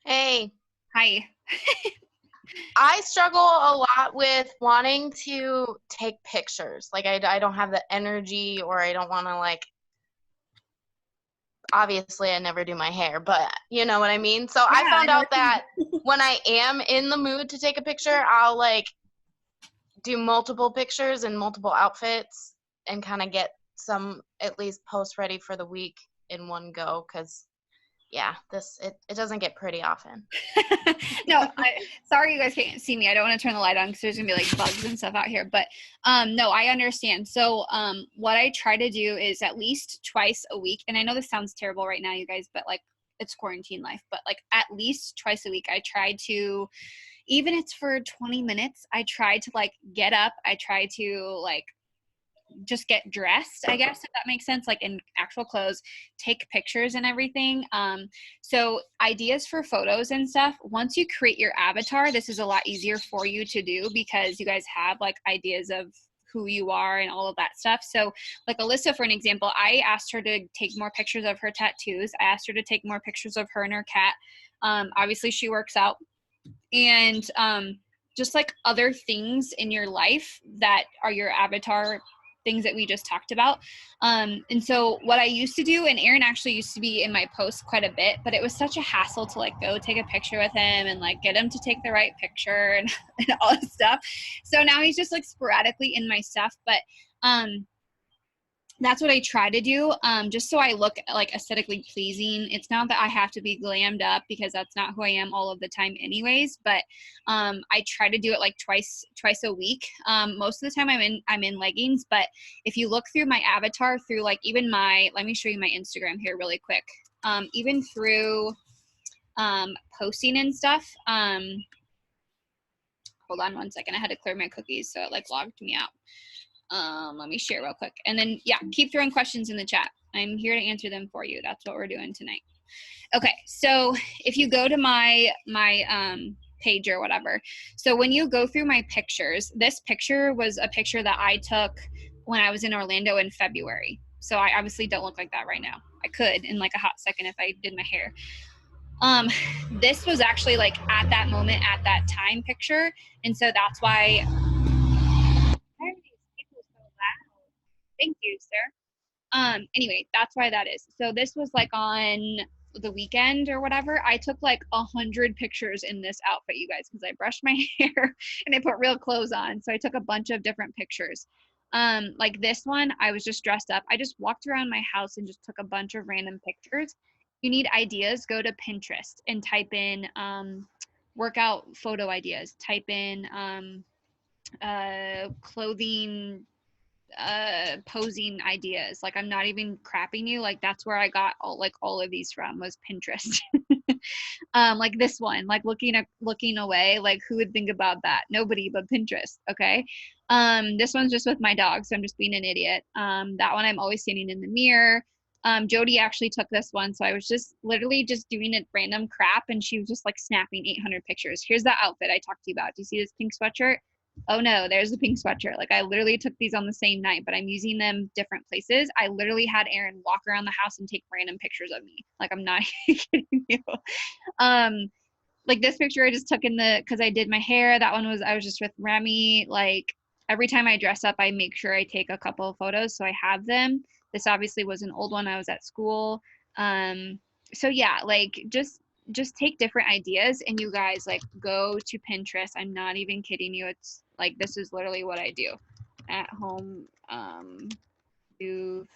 Hey. Hi. I struggle a lot with wanting to take pictures. Like I don't have the energy, or I don't want to like, obviously I never do my hair, but you know what I mean? So yeah, I found out that when I am in the mood to take a picture, I'll like do multiple pictures in multiple outfits and kind of get some at least posts ready for the week in one go, because yeah, it doesn't get pretty often. No, sorry you guys can't see me. I don't want to turn the light on because there's gonna be like bugs and stuff out here. But no, I understand. So what I try to do is at least twice a week. And I know this sounds terrible right now, you guys, but like it's quarantine life. But like at least twice a week, I try to, even if it's for 20 minutes, I try to like get up. I try to like just get dressed, I guess, if that makes sense, like in actual clothes, take pictures and everything. So ideas for photos and stuff, once you create your avatar, this is a lot easier for you to do because you guys have like ideas of who you are and all of that stuff. So like Alyssa, for an example, I asked her to take more pictures of her tattoos. I asked her to take more pictures of her and her cat. Obviously she works out, and just like other things in your life that are your avatar, things that we just talked about. And so what I used to do, and Aaron actually used to be in my posts quite a bit, but it was such a hassle to like go take a picture with him and like get him to take the right picture and all this stuff. So now he's just like sporadically in my stuff. But that's what I try to do, just so I look like aesthetically pleasing. It's not that I have to be glammed up because that's not who I am all of the time anyways, but I try to do it like twice a week. Most of the time I'm in leggings, but if you look through my avatar through like even let me show you my Instagram here really quick. Even through posting and stuff, hold on one second. I had to clear my cookies, so it like logged me out. Let me share real quick. And then, yeah, keep throwing questions in the chat. I'm here to answer them for you. That's what we're doing tonight. Okay, so if you go to my page or whatever, so when you go through my pictures, this picture was a picture that I took when I was in Orlando in February. So I obviously don't look like that right now. I could in like a hot second if I did my hair. This was actually like at that moment, at that time picture. And so that's why thank you, sir. Anyway, that's why that is. So this was like on the weekend or whatever. I took like 100 pictures in this outfit, you guys, because I brushed my hair and I put real clothes on. So I took a bunch of different pictures. Like this one, I was just dressed up. I just walked around my house and just took a bunch of random pictures. If you need ideas, go to Pinterest and type in workout photo ideas. Type in clothing posing ideas. Like I'm not even crapping you, like that's where I got all of these from, was Pinterest. Like this one, like looking away, like who would think about that? Nobody but Pinterest. Okay. This one's just with my dog, so I'm just being an idiot. That one I'm always standing in the mirror. Jody actually took this one, so I was just literally just doing it random crap, and she was just like snapping 800 pictures. Here's that outfit I talked to you about. Do you see this pink sweatshirt? Oh no, there's the pink sweatshirt. Like I literally took these on the same night, but I'm using them different places. I literally had Aaron walk around the house and take random pictures of me. Like I'm not kidding you. Like this picture I just took because I did my hair. That one I was just with Remy. Like every time I dress up, I make sure I take a couple of photos so I have them. This obviously was an old one. I was at school. So yeah, like just take different ideas and you guys like go to Pinterest. I'm not even kidding you. It's like this is literally what I do at home. Do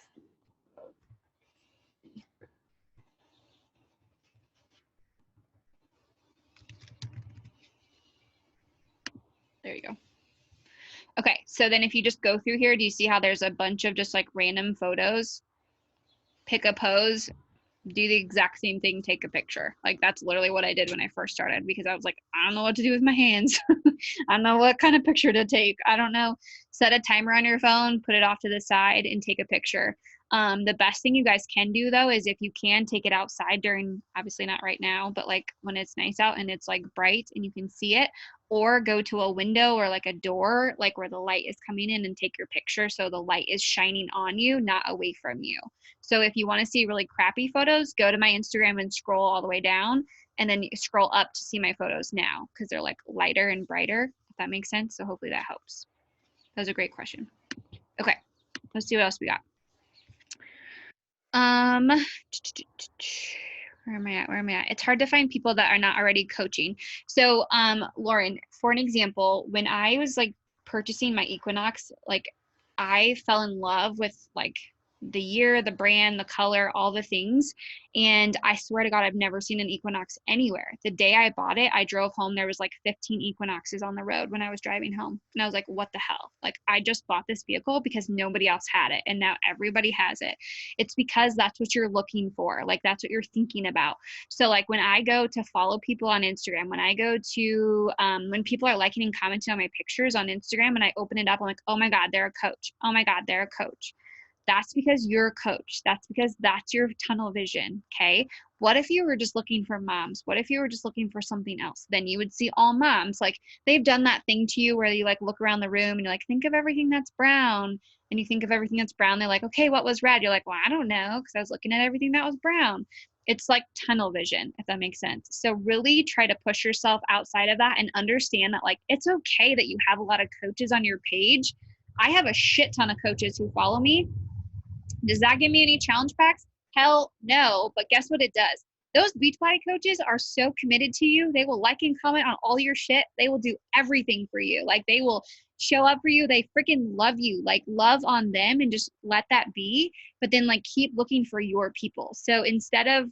there you go. Okay, so then if you just go through here, do you see how there's a bunch of just like random photos? Pick a pose, do the exact same thing, take a picture. Like that's literally what I did when I first started, because I was like, I don't know what to do with my hands. I don't know what kind of picture to take. I don't know. Set a timer on your phone, put it off to the side and take a picture. The best thing you guys can do though is if you can take it outside during, obviously not right now, but like when it's nice out and it's like bright and you can see it, or go to a window or like a door, like where the light is coming in, and take your picture so the light is shining on you, not away from you. So if you want to see really crappy photos, go to my Instagram and scroll all the way down, and then you scroll up to see my photos now, because they're like lighter and brighter, if that makes sense. So hopefully that helps. That was a great question. Okay, let's see what else we got. Where am I at? It's hard to find people that are not already coaching. So Lauren, for an example, when I was like purchasing my Equinox, like I fell in love with like the year, the brand, the color, all the things. And I swear to God, I've never seen an Equinox anywhere. The day I bought it, I drove home. There was like 15 Equinoxes on the road when I was driving home. And I was like, what the hell? Like, I just bought this vehicle because nobody else had it. And now everybody has it. It's because that's what you're looking for. Like, that's what you're thinking about. So like when I go to follow people on Instagram, when I go to, when people are liking and commenting on my pictures on Instagram and I open it up, I'm like, oh my God, they're a coach. Oh my God, they're a coach. That's because you're a coach. That's because that's your tunnel vision. Okay. What if you were just looking for moms? What if you were just looking for something else? Then you would see all moms. Like they've done that thing to you where you like look around the room and you're like, think of everything that's brown. And you think of everything that's brown. They're like, okay, what was red? You're like, well, I don't know, because I was looking at everything that was brown. It's like tunnel vision, if that makes sense. So really try to push yourself outside of that and understand that like, it's okay that you have a lot of coaches on your page. I have a shit ton of coaches who follow me. Does that give me any challenge packs? Hell no. But guess what it does? Those Beachbody coaches are so committed to you. They will like and comment on all your shit. They will do everything for you. Like they will show up for you. They freaking love you. Like love on them and just let that be. But then like keep looking for your people. So instead of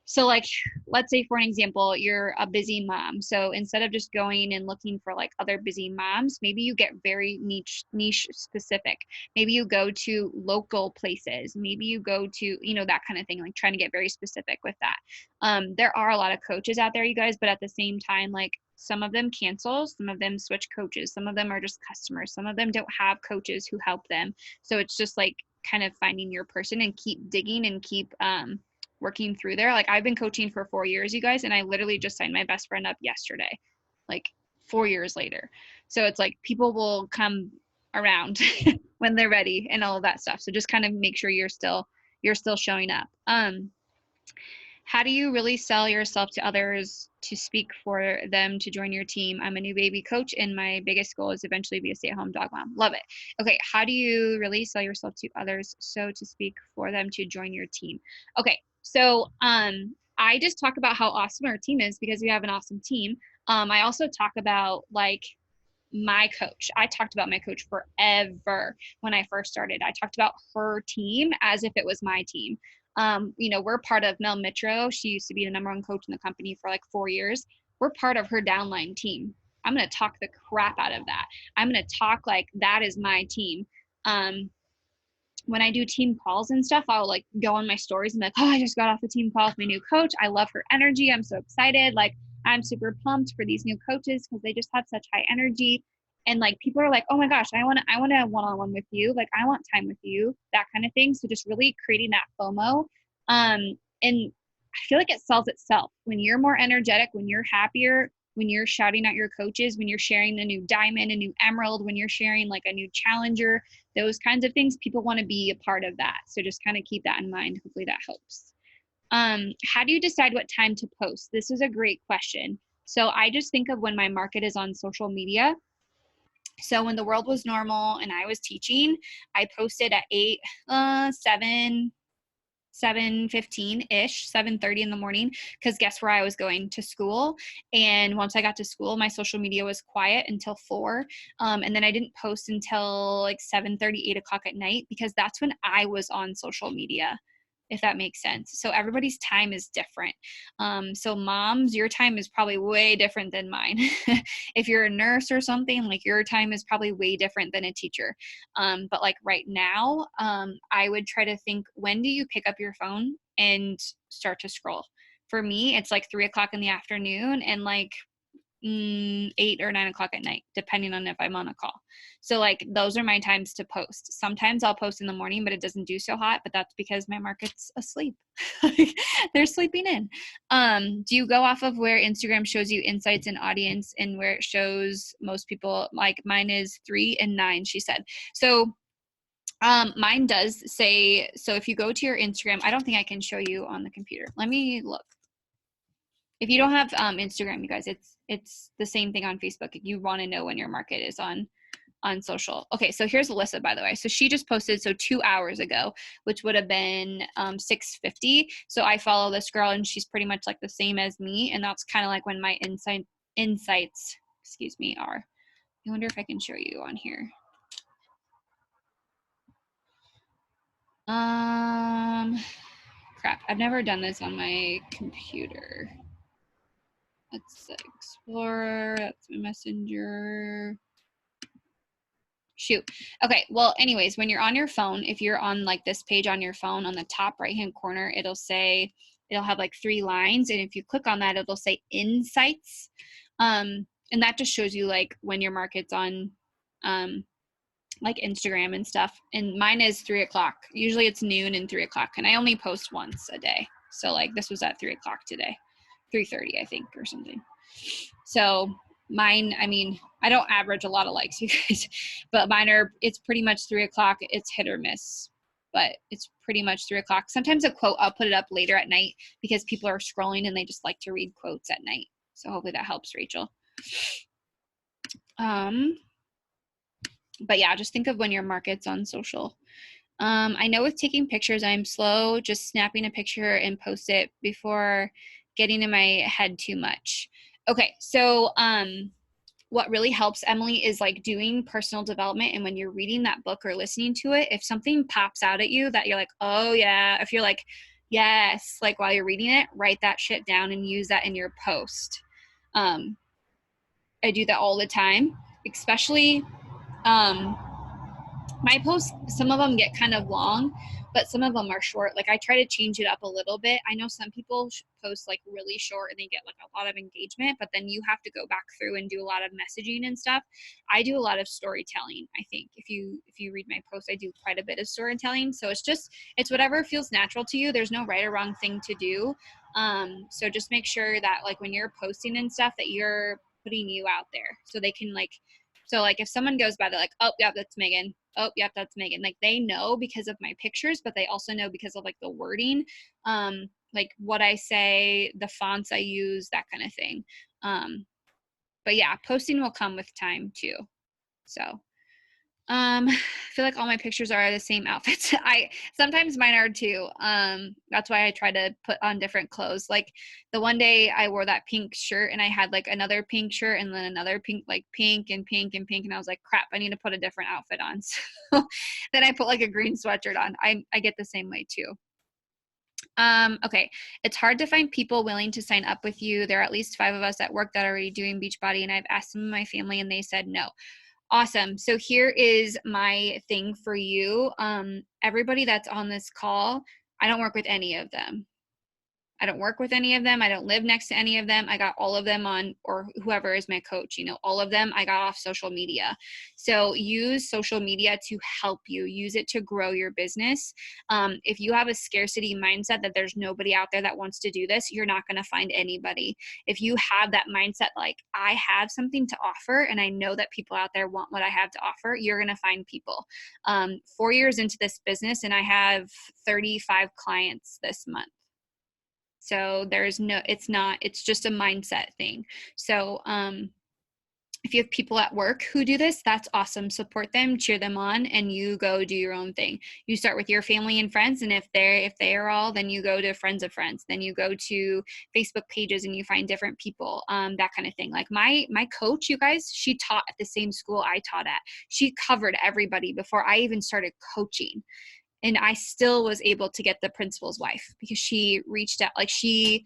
so like let's say for an example, you're a busy mom. So instead of just going and looking for like other busy moms, maybe you get very niche specific. Maybe you go to local places. Maybe you go to, you know, that kind of thing, like trying to get very specific with that. There are a lot of coaches out there, you guys, but at the same time, like some of them cancel, some of them switch coaches, some of them are just customers, some of them don't have coaches who help them. So it's just like kind of finding your person and keep digging and keep working through there. Like I've been coaching for 4 years, you guys, and I literally just signed my best friend up yesterday, like 4 years later. So it's like people will come around when they're ready and all of that stuff. So just kind of make sure you're still showing up. How do you really sell yourself to others to speak for them to join your team? I'm a new baby coach and my biggest goal is eventually be a stay-at-home dog mom. Love it. Okay, how do you really sell yourself to others so to speak for them to join your team? Okay, so I just talk about how awesome our team is because we have an awesome team. I also talk about like my coach. I talked about my coach forever when I first started. I talked about her team as if it was my team. You know, we're part of Mel Mitro. She used to be the #1 coach in the company for like 4 years. We're part of her downline team. I'm going to talk the crap out of that. I'm going to talk like that is my team. When I do team calls and stuff, I'll like go on my stories and be like, oh, I just got off a team call with my new coach. I love her energy. I'm so excited. Like I'm super pumped for these new coaches because they just have such high energy. And like people are like, oh my gosh, I want to one-on-one with you. Like I want time with you, that kind of thing. So just really creating that FOMO. And I feel like it sells itself when you're more energetic, when you're happier, when you're shouting at your coaches, when you're sharing a new diamond, a new emerald, when you're sharing like a new challenger, those kinds of things, people want to be a part of that. So just kind of keep that in mind. Hopefully that helps. How do you decide what time to post? This is a great question. So I just think of when my market is on social media. So when the world was normal and I was teaching, I posted at 7:15-ish, 7:30 in the morning, because guess where I was going? To school. And once I got to school, my social media was quiet until 4. And then I didn't post until like 7:30, 8 o'clock at night, because that's when I was on social media, if that makes sense. So everybody's time is different. So moms, your time is probably way different than mine. If you're a nurse or something, like your time is probably way different than a teacher. But like right now, I would try to think, when do you pick up your phone and start to scroll? For me, it's like 3 o'clock in the afternoon and like 8 or 9 o'clock at night, depending on if I'm on a call. So like those are my times to post. Sometimes I'll post in the morning, but it doesn't do so hot, but that's because my market's asleep. They're sleeping in. Do you go off of where Instagram shows you insights and audience and where it shows most people? Like mine is 3 and 9, she said. So mine does say, so if you go to your Instagram, I don't think I can show you on the computer. Let me look. If you don't have Instagram, you guys, it's the same thing on Facebook. If you want to know when your market is on social. Okay, so here's Alyssa, by the way. So she just posted 2 hours ago, which would have been 6:50. So I follow this girl and she's pretty much like the same as me, and that's kind of like when my insights, excuse me, are. I wonder if I can show you on here. Crap, I've never done this on my computer. Let's Explorer, that's my Messenger. Shoot. Okay, well, anyways, when you're on your phone, if you're on like this page on your phone, on the top right-hand corner, it'll have like 3 lines. And if you click on that, it'll say insights. And that just shows you like when your market's on like Instagram and stuff. And mine is 3 o'clock. Usually it's noon and 3 o'clock. And I only post once a day. So like this was at 3 o'clock today. 3:30, I think, or something. So mine, I mean, I don't average a lot of likes, you guys, but mine it's pretty much 3 o'clock. It's hit or miss, but it's pretty much 3 o'clock. Sometimes a quote, I'll put it up later at night because people are scrolling and they just like to read quotes at night. So hopefully that helps, Rachel. But yeah, just think of when your market's on social. I know with taking pictures, I'm slow, just snapping a picture and post it before getting in my head too much. Okay, so what really helps, Emily, is like doing personal development. And when you're reading that book or listening to it, if something pops out at you that you're like, oh yeah, if you're like, yes, like while you're reading it, write that shit down and use that in your post. I do that all the time, especially my posts, some of them get kind of long, but some of them are short. Like I try to change it up a little bit. I know some people post like really short and they get like a lot of engagement, but then you have to go back through and do a lot of messaging and stuff. I do a lot of storytelling. I think if you read my posts, I do quite a bit of storytelling. So it's whatever feels natural to you. There's no right or wrong thing to do. So just make sure that like when you're posting and stuff that you're putting you out there so they can like, so like if someone goes by, they're like, oh yeah, that's Megan. Oh yep, that's Megan. Like they know because of my pictures, but they also know because of like the wording, like what I say, the fonts I use, that kind of thing. But yeah, posting will come with time too. So I feel like all my pictures are the same outfits. Sometimes mine are too. That's why I try to put on different clothes. Like the one day I wore that pink shirt and I had like another pink shirt and then another pink, like pink and pink and pink. And I was like, crap, I need to put a different outfit on. So then I put like a green sweatshirt on. I get the same way too. Okay. It's hard to find people willing to sign up with you. There are at least 5 of us at work that are already doing Beachbody, and I've asked some of my family and they said no. Awesome. So here is my thing for you. Everybody that's on this call, I don't work with any of them. I don't work with any of them. I don't live next to any of them. I got all of them on, or whoever is my coach, you know, all of them I got off social media. So use social media to help you. Use it to grow your business. If you have a scarcity mindset that there's nobody out there that wants to do this, you're not going to find anybody. If you have that mindset, like I have something to offer and I know that people out there want what I have to offer, you're going to find people. 4 years into this business and I have 35 clients this month. So it's just a mindset thing. So if you have people at work who do this, that's awesome. Support them, cheer them on, and you go do your own thing. You start with your family and friends, and if they are all, then you go to friends of friends. Then you go to Facebook pages and you find different people, that kind of thing. Like my coach, you guys, she taught at the same school I taught at. She covered everybody before I even started coaching. And I still was able to get the principal's wife because she reached out, like she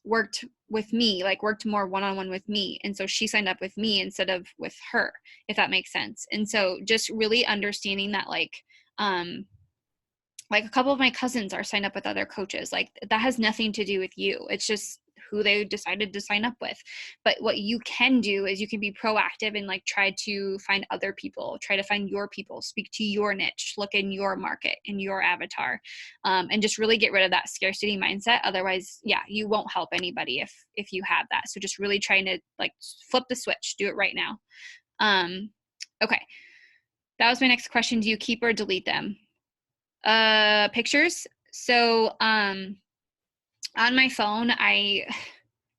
worked with me, like worked more one-on-one with me. And so she signed up with me instead of with her, if that makes sense. And so just really understanding that like a couple of my cousins are signed up with other coaches. Like that has nothing to do with you. It's just who they decided to sign up with. But what you can do is you can be proactive and like try to find other people, try to find your people, speak to your niche, look in your market, in your avatar, and just really get rid of that scarcity mindset. Otherwise, yeah, you won't help anybody if you have that. So just really trying to like flip the switch, do it right now. Okay. That was my next question. Do you keep or delete them? Pictures. So on my phone,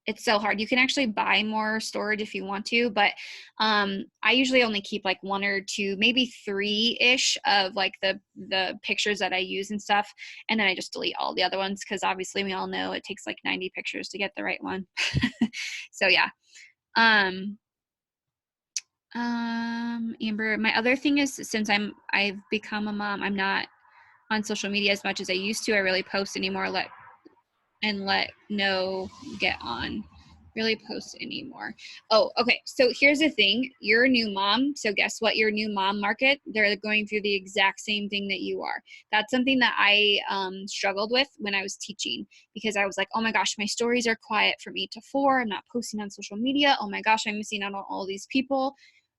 it's so hard. You can actually buy more storage if you want to, but I usually only keep like 1 or 2, maybe 3-ish of like the pictures that I use and stuff, and then I just delete all the other ones because obviously we all know it takes like 90 pictures to get the right one. So yeah. Amber, my other thing is since I've become a mom, I'm not on social media as much as I used to. I really post anymore. Let no get on really post anymore. Oh, okay. So here's the thing. You're a new mom. So guess what? Your new mom market, they're going through the exact same thing that you are. That's something that I struggled with when I was teaching because I was like, oh my gosh, my stories are quiet from 8 to 4. I'm not posting on social media. Oh my gosh, I'm missing out on all these people.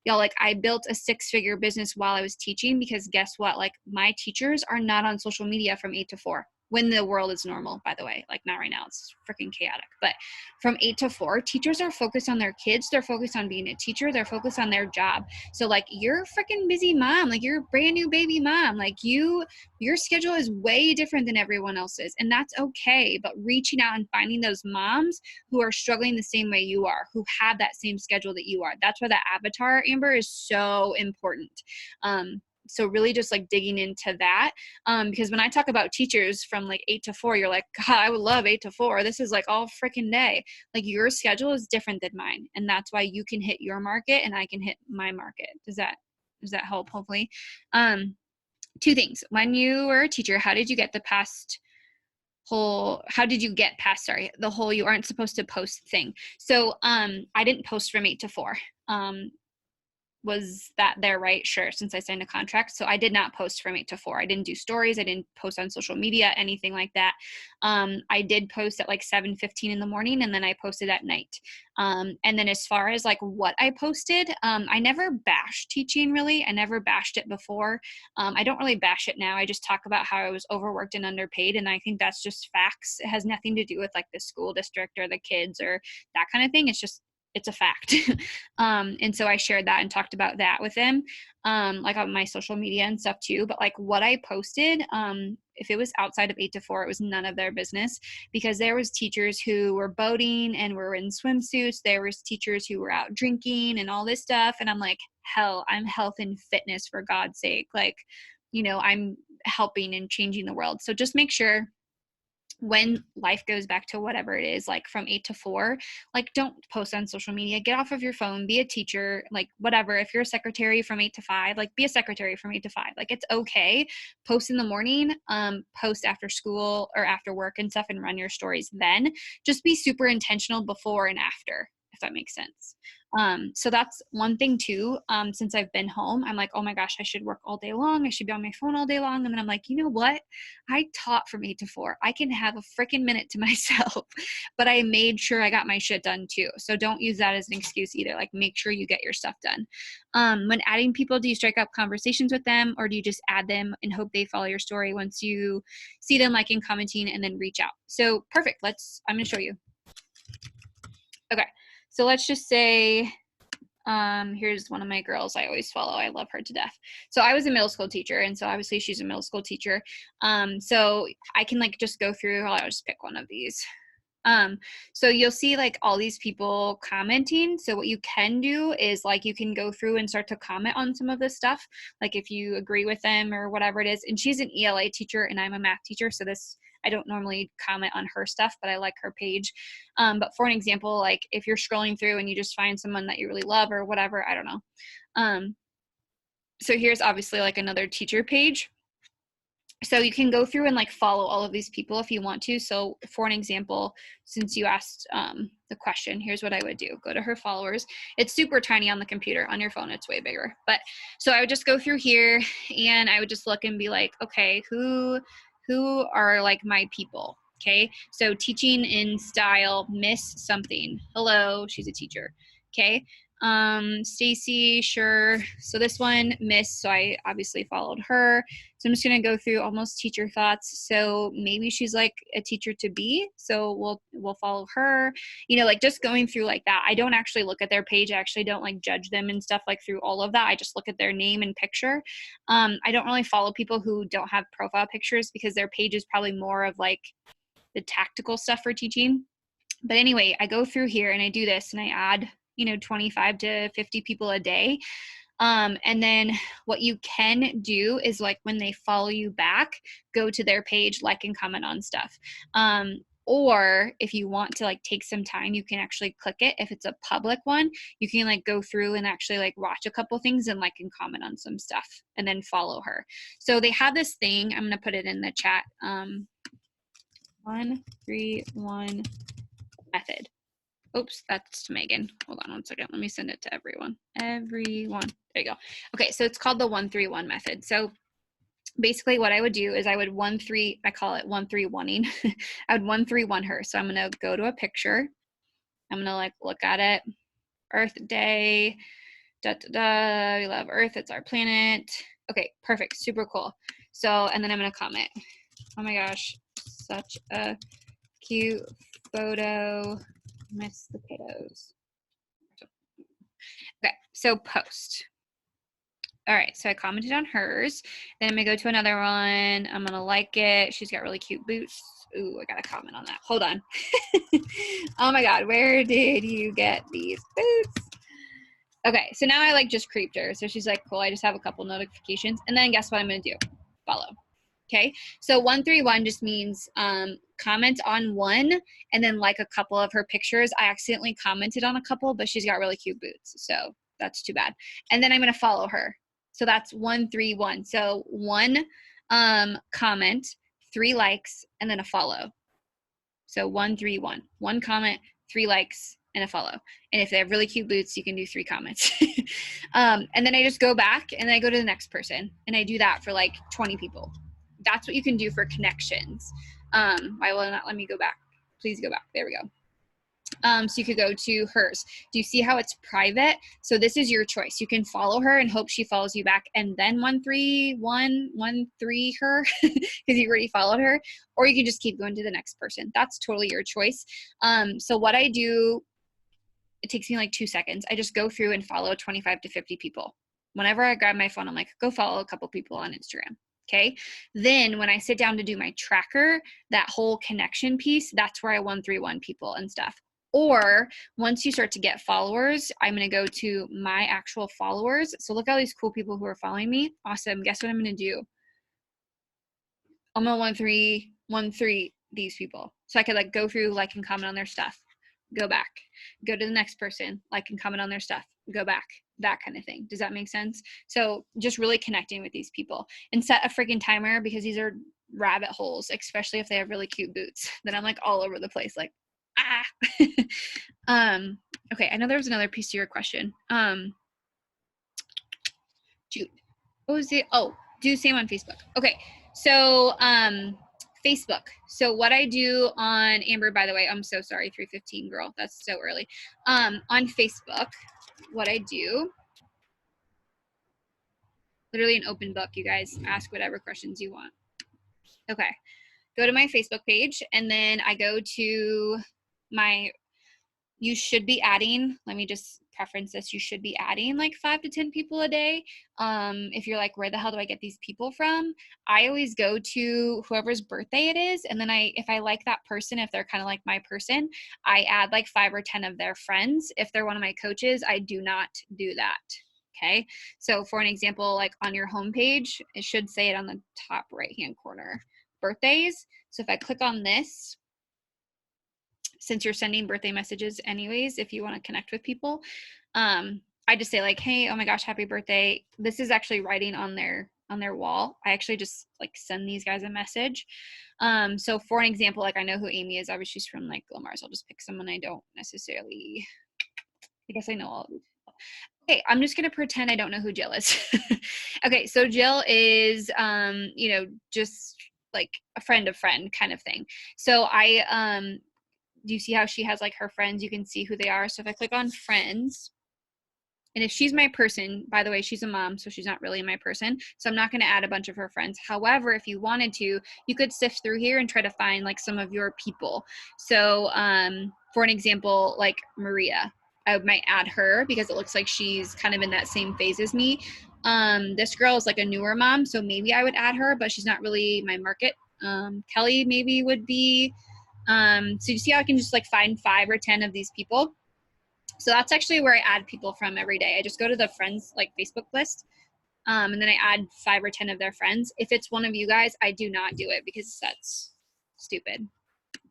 Y'all, like I built a 6-figure business while I was teaching because guess what? Like my teachers are not on social media from 8 to 4. When the world is normal, by the way, like not right now, it's freaking chaotic, but from 8 to 4, teachers are focused on their kids. They're focused on being a teacher. They're focused on their job. So like you're a freaking busy mom, like you're a brand new baby mom, like your schedule is way different than everyone else's. And that's okay. But reaching out and finding those moms who are struggling the same way you are, who have that same schedule that you are. That's why that avatar, Amber, is so important. So really just like digging into that. Because when I talk about teachers from like 8 to 4, you're like, God, I would love 8 to 4. This is like all freaking day. Like your schedule is different than mine. And that's why you can hit your market and I can hit my market. Does that help? Hopefully. Two things. When you were a teacher, how did you get past the whole you aren't supposed to post thing? So I didn't post from 8 to 4. Was that there, right? Sure, since I signed a contract. So I did not post from 8 to 4. I didn't do stories. I didn't post on social media, anything like that. I did post at like 7:15 in the morning, and then I posted at night. And then as far as like what I posted, I never bashed teaching really. I never bashed it before. I don't really bash it now. I just talk about how I was overworked and underpaid. And I think that's just facts. It has nothing to do with like the school district or the kids or that kind of thing. It's a fact. And so I shared that and talked about that with them, like on my social media and stuff too. But like what I posted, if it was outside of 8 to 4, it was none of their business, because there was teachers who were boating and were in swimsuits. There was teachers who were out drinking and all this stuff. And I'm like, hell, I'm health and fitness, for God's sake. Like, I'm helping and changing the world. So just make sure when life goes back to whatever it is, like from 8 to 4, like don't post on social media, get off of your phone, be a teacher, like whatever. If you're a secretary from 8 to 5, like be a secretary from 8 to 5. Like it's okay. Post in the morning, post after school or after work and stuff, and run your stories then. Just be super intentional before and after, if that makes sense. So that's one thing too. Since I've been home, I'm like, oh my gosh, I should work all day long. I should be on my phone all day long. And then I'm like, you know what? I taught from 8 to 4. I can have a freaking minute to myself, but I made sure I got my shit done too. So don't use that as an excuse either. Like make sure you get your stuff done. When adding people, do you strike up conversations with them, or do you just add them and hope they follow your story once you see them liking, commenting, and then reach out? So perfect. I'm going to show you. Okay. So let's just say, here's one of my girls I always follow. I love her to death. So I was a middle school teacher, and so obviously she's a middle school teacher. So I can like just go through, I'll just pick one of these. So you'll see like all these people commenting. So what you can do is like, you can go through and start to comment on some of this stuff. Like if you agree with them or whatever it is. And she's an ELA teacher and I'm a math teacher. So I don't normally comment on her stuff, but I like her page. But for an example, like if you're scrolling through and you just find someone that you really love or whatever, I don't know. So here's obviously like another teacher page. So you can go through and like follow all of these people if you want to. So for an example, since you asked the question, here's what I would do. Go to her followers. It's super tiny on the computer. On your phone, it's way bigger. But so I would just go through here and I would just look and be like, okay, who are like my people? Okay. So teaching in style, Miss something. Hello, she's a teacher. Okay. Stacy, sure. So this one, Miss, so I obviously followed her. So I'm just going to go through almost teacher thoughts. So maybe she's like a teacher to be. So we'll follow her, like just going through like that. I don't actually look at their page. I actually don't like judge them and stuff like through all of that. I just look at their name and picture. I don't really follow people who don't have profile pictures because their page is probably more of like the tactical stuff for teaching. But anyway, I go through here and I do this and I add 25 to 50 people a day. And then what you can do is like when they follow you back, go to their page, like and comment on stuff. Or if you want to like take some time, you can actually click it. If it's a public one, you can like go through and actually like watch a couple things and like and comment on some stuff and then follow her. So they have this thing, I'm going to put it in the chat. 131 method. Oops, that's to Megan. Hold on one second. Let me send it to everyone. Everyone. There you go. Okay, so it's called the 131 method. So basically what I would do is I would I call it 131ing. I would 131 her. So I'm going to go to a picture. I'm going to like look at it. Earth Day. Da, da, da. We love Earth. It's our planet. Okay, perfect. Super cool. So, and then I'm going to comment. Oh my gosh, such a cute photo. Miss the kiddos. Okay, so post. All right, so I commented on hers. Then I'm gonna go to another one. I'm gonna like it. She's got really cute boots. Ooh, I gotta comment on that. Hold on. Oh my God, where did you get these boots? Okay, so now I like just creeped her. So she's like, cool, I just have a couple notifications. And then guess what I'm gonna do? Follow. Okay, so 131 just means comment on one and then like a couple of her pictures. I accidentally commented on a couple, but she's got really cute boots, so that's too bad. And then I'm gonna follow her. So that's 131. So one comment, 3 likes, and then a follow. So 131. One comment, 3 likes, and a follow. And if they have really cute boots, you can do 3 comments. And then I just go back and I go to the next person and I do that for like 20 people. That's what you can do for connections. Why will it not let me go back? Please go back. There we go. So you could go to hers. Do you see how it's private? So this is your choice. You can follow her and hope she follows you back and then 13113 her because you already followed her, or you can just keep going to the next person. That's totally your choice. So what I do, it takes me like 2 seconds. I just go through and follow 25 to 50 people. Whenever I grab my phone, I'm like, go follow a couple people on Instagram. Okay. Then when I sit down to do my tracker, that whole connection piece, that's where I 131 people and stuff. Or once you start to get followers, I'm going to go to my actual followers. So look at all these cool people who are following me. Awesome. Guess what I'm going to do? I'm going to 13113 these people. So I could like go through, like, and comment on their stuff, go back, go to the next person, like, and comment on their stuff, go back, that kind of thing. Does that make sense? So just really connecting with these people and set a freaking timer because these are rabbit holes, especially if they have really cute boots. Then I'm like all over the place, like, okay, I know there was another piece to your question. Shoot. What was it? Oh, do the same on Facebook. Okay, so Facebook. So what I do on Amber, by the way, I'm so sorry, 3:15, girl. That's so early. On Facebook, what I do, literally an open book, you guys. Ask whatever questions you want. Okay, go to my Facebook page, and then I go to my, you should be adding, let me just preference this, you should be adding like 5 to 10 people a day. If you're like, where the hell do I get these people from? I always go to whoever's birthday it is, and then if I like that person, if they're kind of like my person, I add like 5 or 10 of their friends. If they're one of my coaches, I do not do that. Okay, so for an example, like on your homepage, it should say it on the top right hand corner, birthdays. So if I click on this, since you're sending birthday messages anyways, if you want to connect with people, I just say like, hey, oh my gosh, happy birthday. This is actually writing on their wall. I actually just like send these guys a message. So for an example, like I know who Amy is. Obviously she's from like Lamars. I'll just pick someone I don't necessarily, I guess I know all of them. Okay, I'm just gonna pretend I don't know who Jill is. Okay, so Jill is you know, just like a friend kind of thing. So I do you see how she has like her friends? You can see who they are. So if I click on friends, and if she's my person, by the way, she's a mom, so she's not really my person. So I'm not going to add a bunch of her friends. However, if you wanted to, you could sift through here and try to find like some of your people. So for an example, like Maria, I might add her because it looks like she's kind of in that same phase as me. This girl is like a newer mom, so maybe I would add her, but she's not really my market. Kelly maybe would be. So you see how I can just like find 5 or 10 of these people. So that's actually where I add people from every day. I just go to the friends like Facebook list, and then I add 5 or 10 of their friends. If it's one of you guys, I do not do it because that's stupid.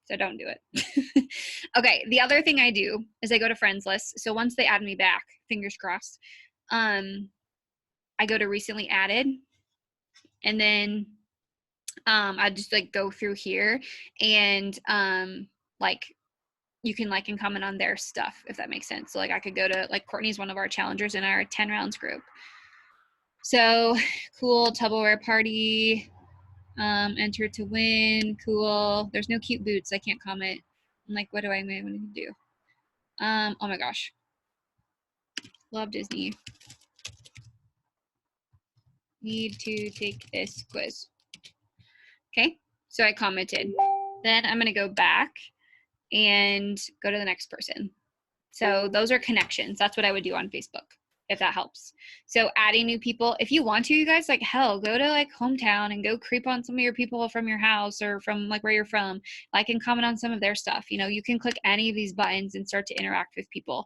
So don't do it. Okay, the other thing I do is I go to friends list. So once they add me back, fingers crossed, I go to recently added, and then I just like go through here and like you can like and comment on their stuff, if that makes sense. So like I could go to like Courtney's one of our challengers in our 10 rounds group. So cool, Tupperware party, enter to win, cool. There's no cute boots, I can't comment. I'm like, what do I want to do? Oh my gosh. Love Disney. Need to take this quiz. Okay, so I commented. Then I'm gonna go back and go to the next person. So those are connections. That's what I would do on Facebook if that helps. So adding new people, if you want to, you guys, like, hell, go to like hometown and go creep on some of your people from your house or from like where you're from, like, and comment on some of their stuff. You know, you can click any of these buttons and start to interact with people,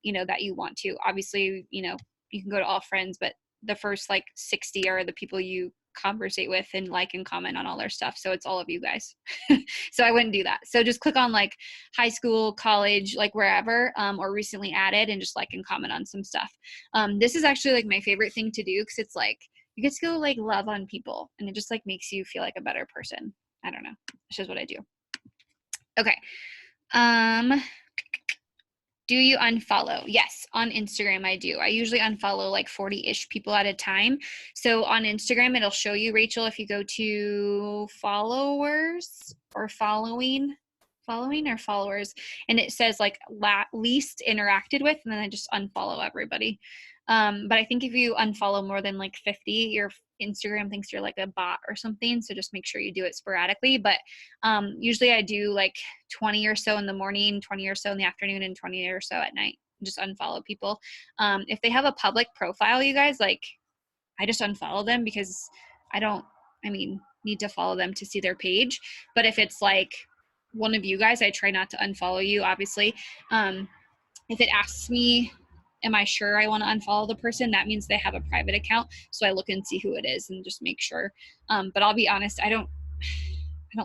you know, that you want to. Obviously, you know, you can go to all friends, but the first like 60 are the people you conversate with and like and comment on all their stuff. So it's all of you guys. So I wouldn't do that. So just click on like high school, college, like wherever, or recently added, and just like and comment on some stuff. This is actually like my favorite thing to do, because it's like you get to go like love on people, and it just like makes you feel like a better person. I don't know. It's just what I do. Okay. Do you unfollow? Yes, on Instagram I do. I usually unfollow like 40-ish people at a time. So on Instagram, it'll show you, Rachel, if you go to followers or following or followers, and it says like least interacted with, and then I just unfollow everybody. But I think if you unfollow more than like 50, your Instagram thinks you're like a bot or something. So just make sure you do it sporadically. But usually I do like 20 or so in the morning, 20 or so in the afternoon, and 20 or so at night. Just unfollow people. If they have a public profile, you guys, like, I just unfollow them, because need to follow them to see their page. But if it's like one of you guys, I try not to unfollow you, obviously. If it asks me, am I sure I want to unfollow the person, that means they have a private account. So I look and see who it is and just make sure. But I'll be honest, I don't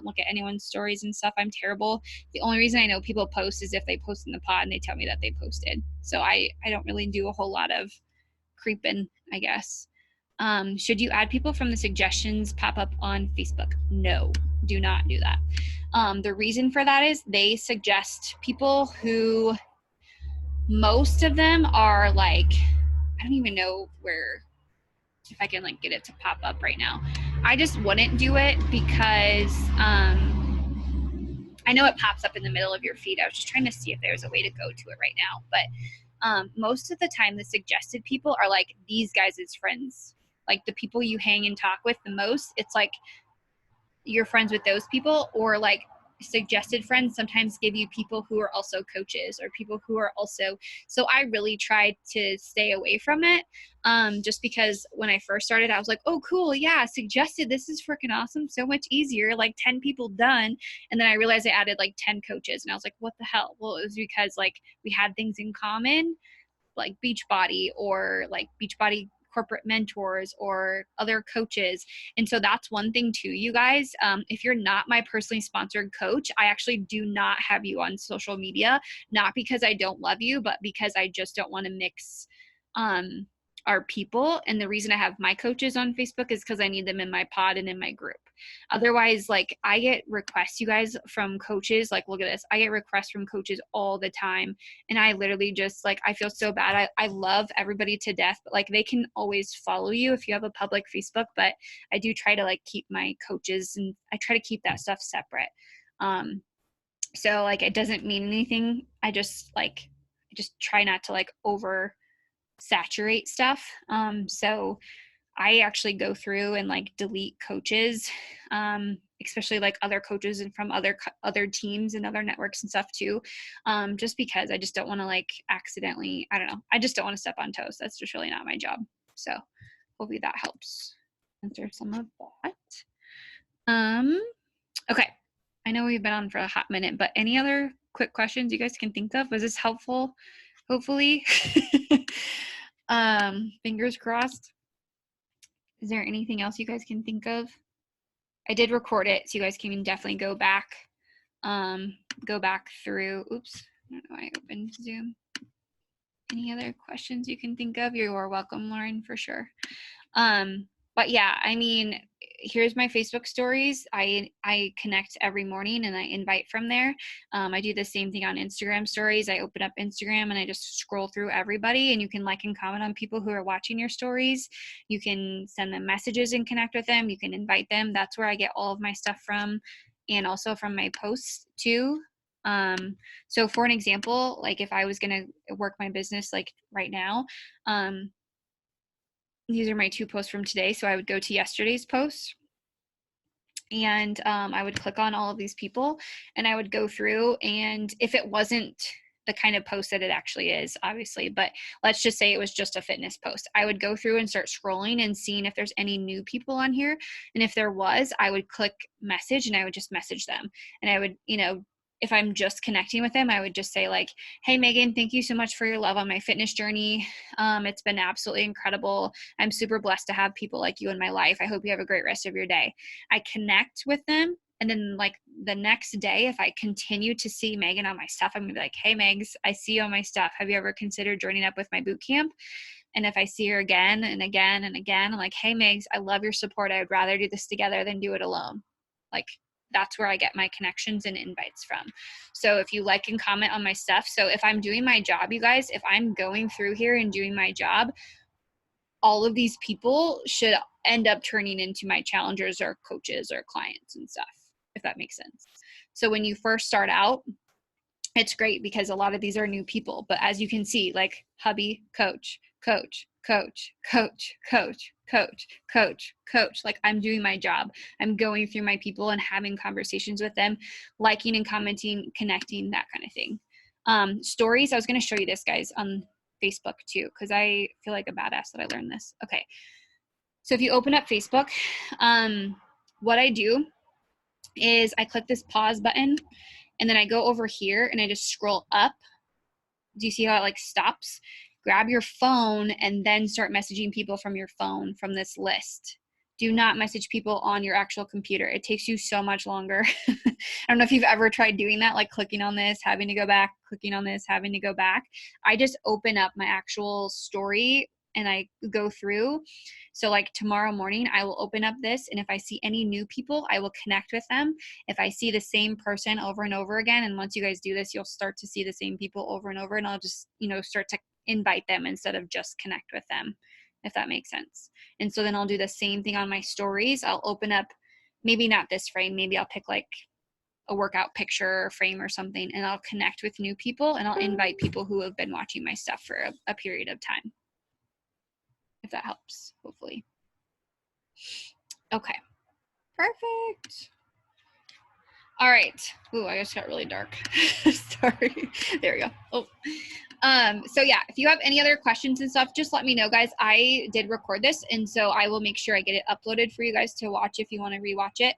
look at anyone's stories and stuff. I'm terrible. The only reason I know people post is if they post in the pod and they tell me that they posted. So I don't really do a whole lot of creeping, I guess. Should you add people from the suggestions pop up on Facebook? No, do not do that. The reason for that is they suggest people who, most of them are like, I don't even know where, if I can like get it to pop up right now. I just wouldn't do it, because I know it pops up in the middle of your feed. I was just trying to see if there's a way to go to it right now. But most of the time, the suggested people are like these guys' friends, like the people you hang and talk with the most. It's like you're friends with those people, or like suggested friends sometimes give you people who are also coaches or people who are also, so I really tried to stay away from it, just because when I first started, I was like, oh cool, yeah, suggested, this is freaking awesome, so much easier, like 10 people done. And then I realized I added like 10 coaches, and I was like, what the hell? Well, it was because like we had things in common, like Beachbody, or like Beachbody corporate mentors or other coaches. And so that's one thing too, you guys. If you're not my personally sponsored coach, I actually do not have you on social media, not because I don't love you, but because I just don't want to mix our people. And the reason I have my coaches on Facebook is because I need them in my pod and in my group. Otherwise, like, I get requests, you guys, from coaches. Like, look at this. I get requests from coaches all the time. And I literally just, like, I feel so bad. I love everybody to death, but like, they can always follow you if you have a public Facebook. But I do try to like keep my coaches, and I try to keep that stuff separate. So like, it doesn't mean anything. I just try not to like over saturate stuff. So I actually go through and like delete coaches, especially like other coaches and from other teams and other networks and stuff too, just because I just don't want to like accidentally, I don't know, I just don't want to step on toes. That's just really not my job. So hopefully that helps answer some of that. Okay, I know we've been on for a hot minute, but any other quick questions you guys can think of? Was this helpful? Hopefully. Fingers crossed. Is there anything else you guys can think of? I did record it, so you guys can definitely go back through. Oops, I don't know why I opened Zoom. Any other questions you can think of? You're welcome, Lauren, for sure. But yeah, I mean, here's my Facebook stories. I connect every morning and I invite from there. I do the same thing on Instagram stories. I open up Instagram and I just scroll through everybody, and you can like and comment on people who are watching your stories. You can send them messages and connect with them. You can invite them. That's where I get all of my stuff from, and also from my posts too. So for an example, like if I was going to work my business like right now, these are my 2 posts from today. So I would go to yesterday's post, and I would click on all of these people, and I would go through, and if it wasn't the kind of post that it actually is, obviously, but let's just say it was just a fitness post. I would go through and start scrolling and seeing if there's any new people on here. And if there was, I would click message and I would just message them. And I would, you know, if I'm just connecting with them, I would just say like, hey, Megan, thank you so much for your love on my fitness journey. It's been absolutely incredible. I'm super blessed to have people like you in my life. I hope you have a great rest of your day. I connect with them. And then like the next day, if I continue to see Megan on my stuff, I'm gonna be like, hey, Megs, I see you on my stuff. Have you ever considered joining up with my boot camp? And if I see her again and again and again, I'm like, hey, Megs, I love your support. I would rather do this together than do it alone. Like, that's where I get my connections and invites from. So if you like and comment on my stuff, so if I'm doing my job, you guys, if I'm going through here and doing my job, all of these people should end up turning into my challengers or coaches or clients and stuff, if that makes sense. So when you first start out, it's great because a lot of these are new people. But as you can see, like hubby, coach, coach, coach, coach, coach, coach, coach, coach. Like I'm doing my job. I'm going through my people and having conversations with them, liking and commenting, connecting, that kind of thing. Stories, I was going to show you this, guys, on Facebook too, because I feel like a badass that I learned this. Okay. So if you open up Facebook, what I do is I click this pause button and then I go over here and I just scroll up. Do you see how it like stops? Grab your phone and then start messaging people from your phone from this list. Do not message people on your actual computer. It takes you so much longer. I don't know if you've ever tried doing that, like clicking on this, having to go back, clicking on this, having to go back. I just open up my actual story and I go through. So like tomorrow morning, I will open up this. And if I see any new people, I will connect with them. If I see the same person over and over again, and once you guys do this, you'll start to see the same people over and over, and I'll just, you know, start to invite them instead of just connect with them, if that makes sense. And so then I'll do the same thing on my stories. I'll open up, maybe not this frame, maybe I'll pick like a workout picture or frame or something, and I'll connect with new people and I'll invite people who have been watching my stuff for a period of time, if that helps, hopefully. Okay, perfect. All right. Ooh, I just got really dark. Sorry. There we go. Oh. So yeah, if you have any other questions and stuff, just let me know, guys. I did record this, and so I will make sure I get it uploaded for you guys to watch if you want to rewatch it.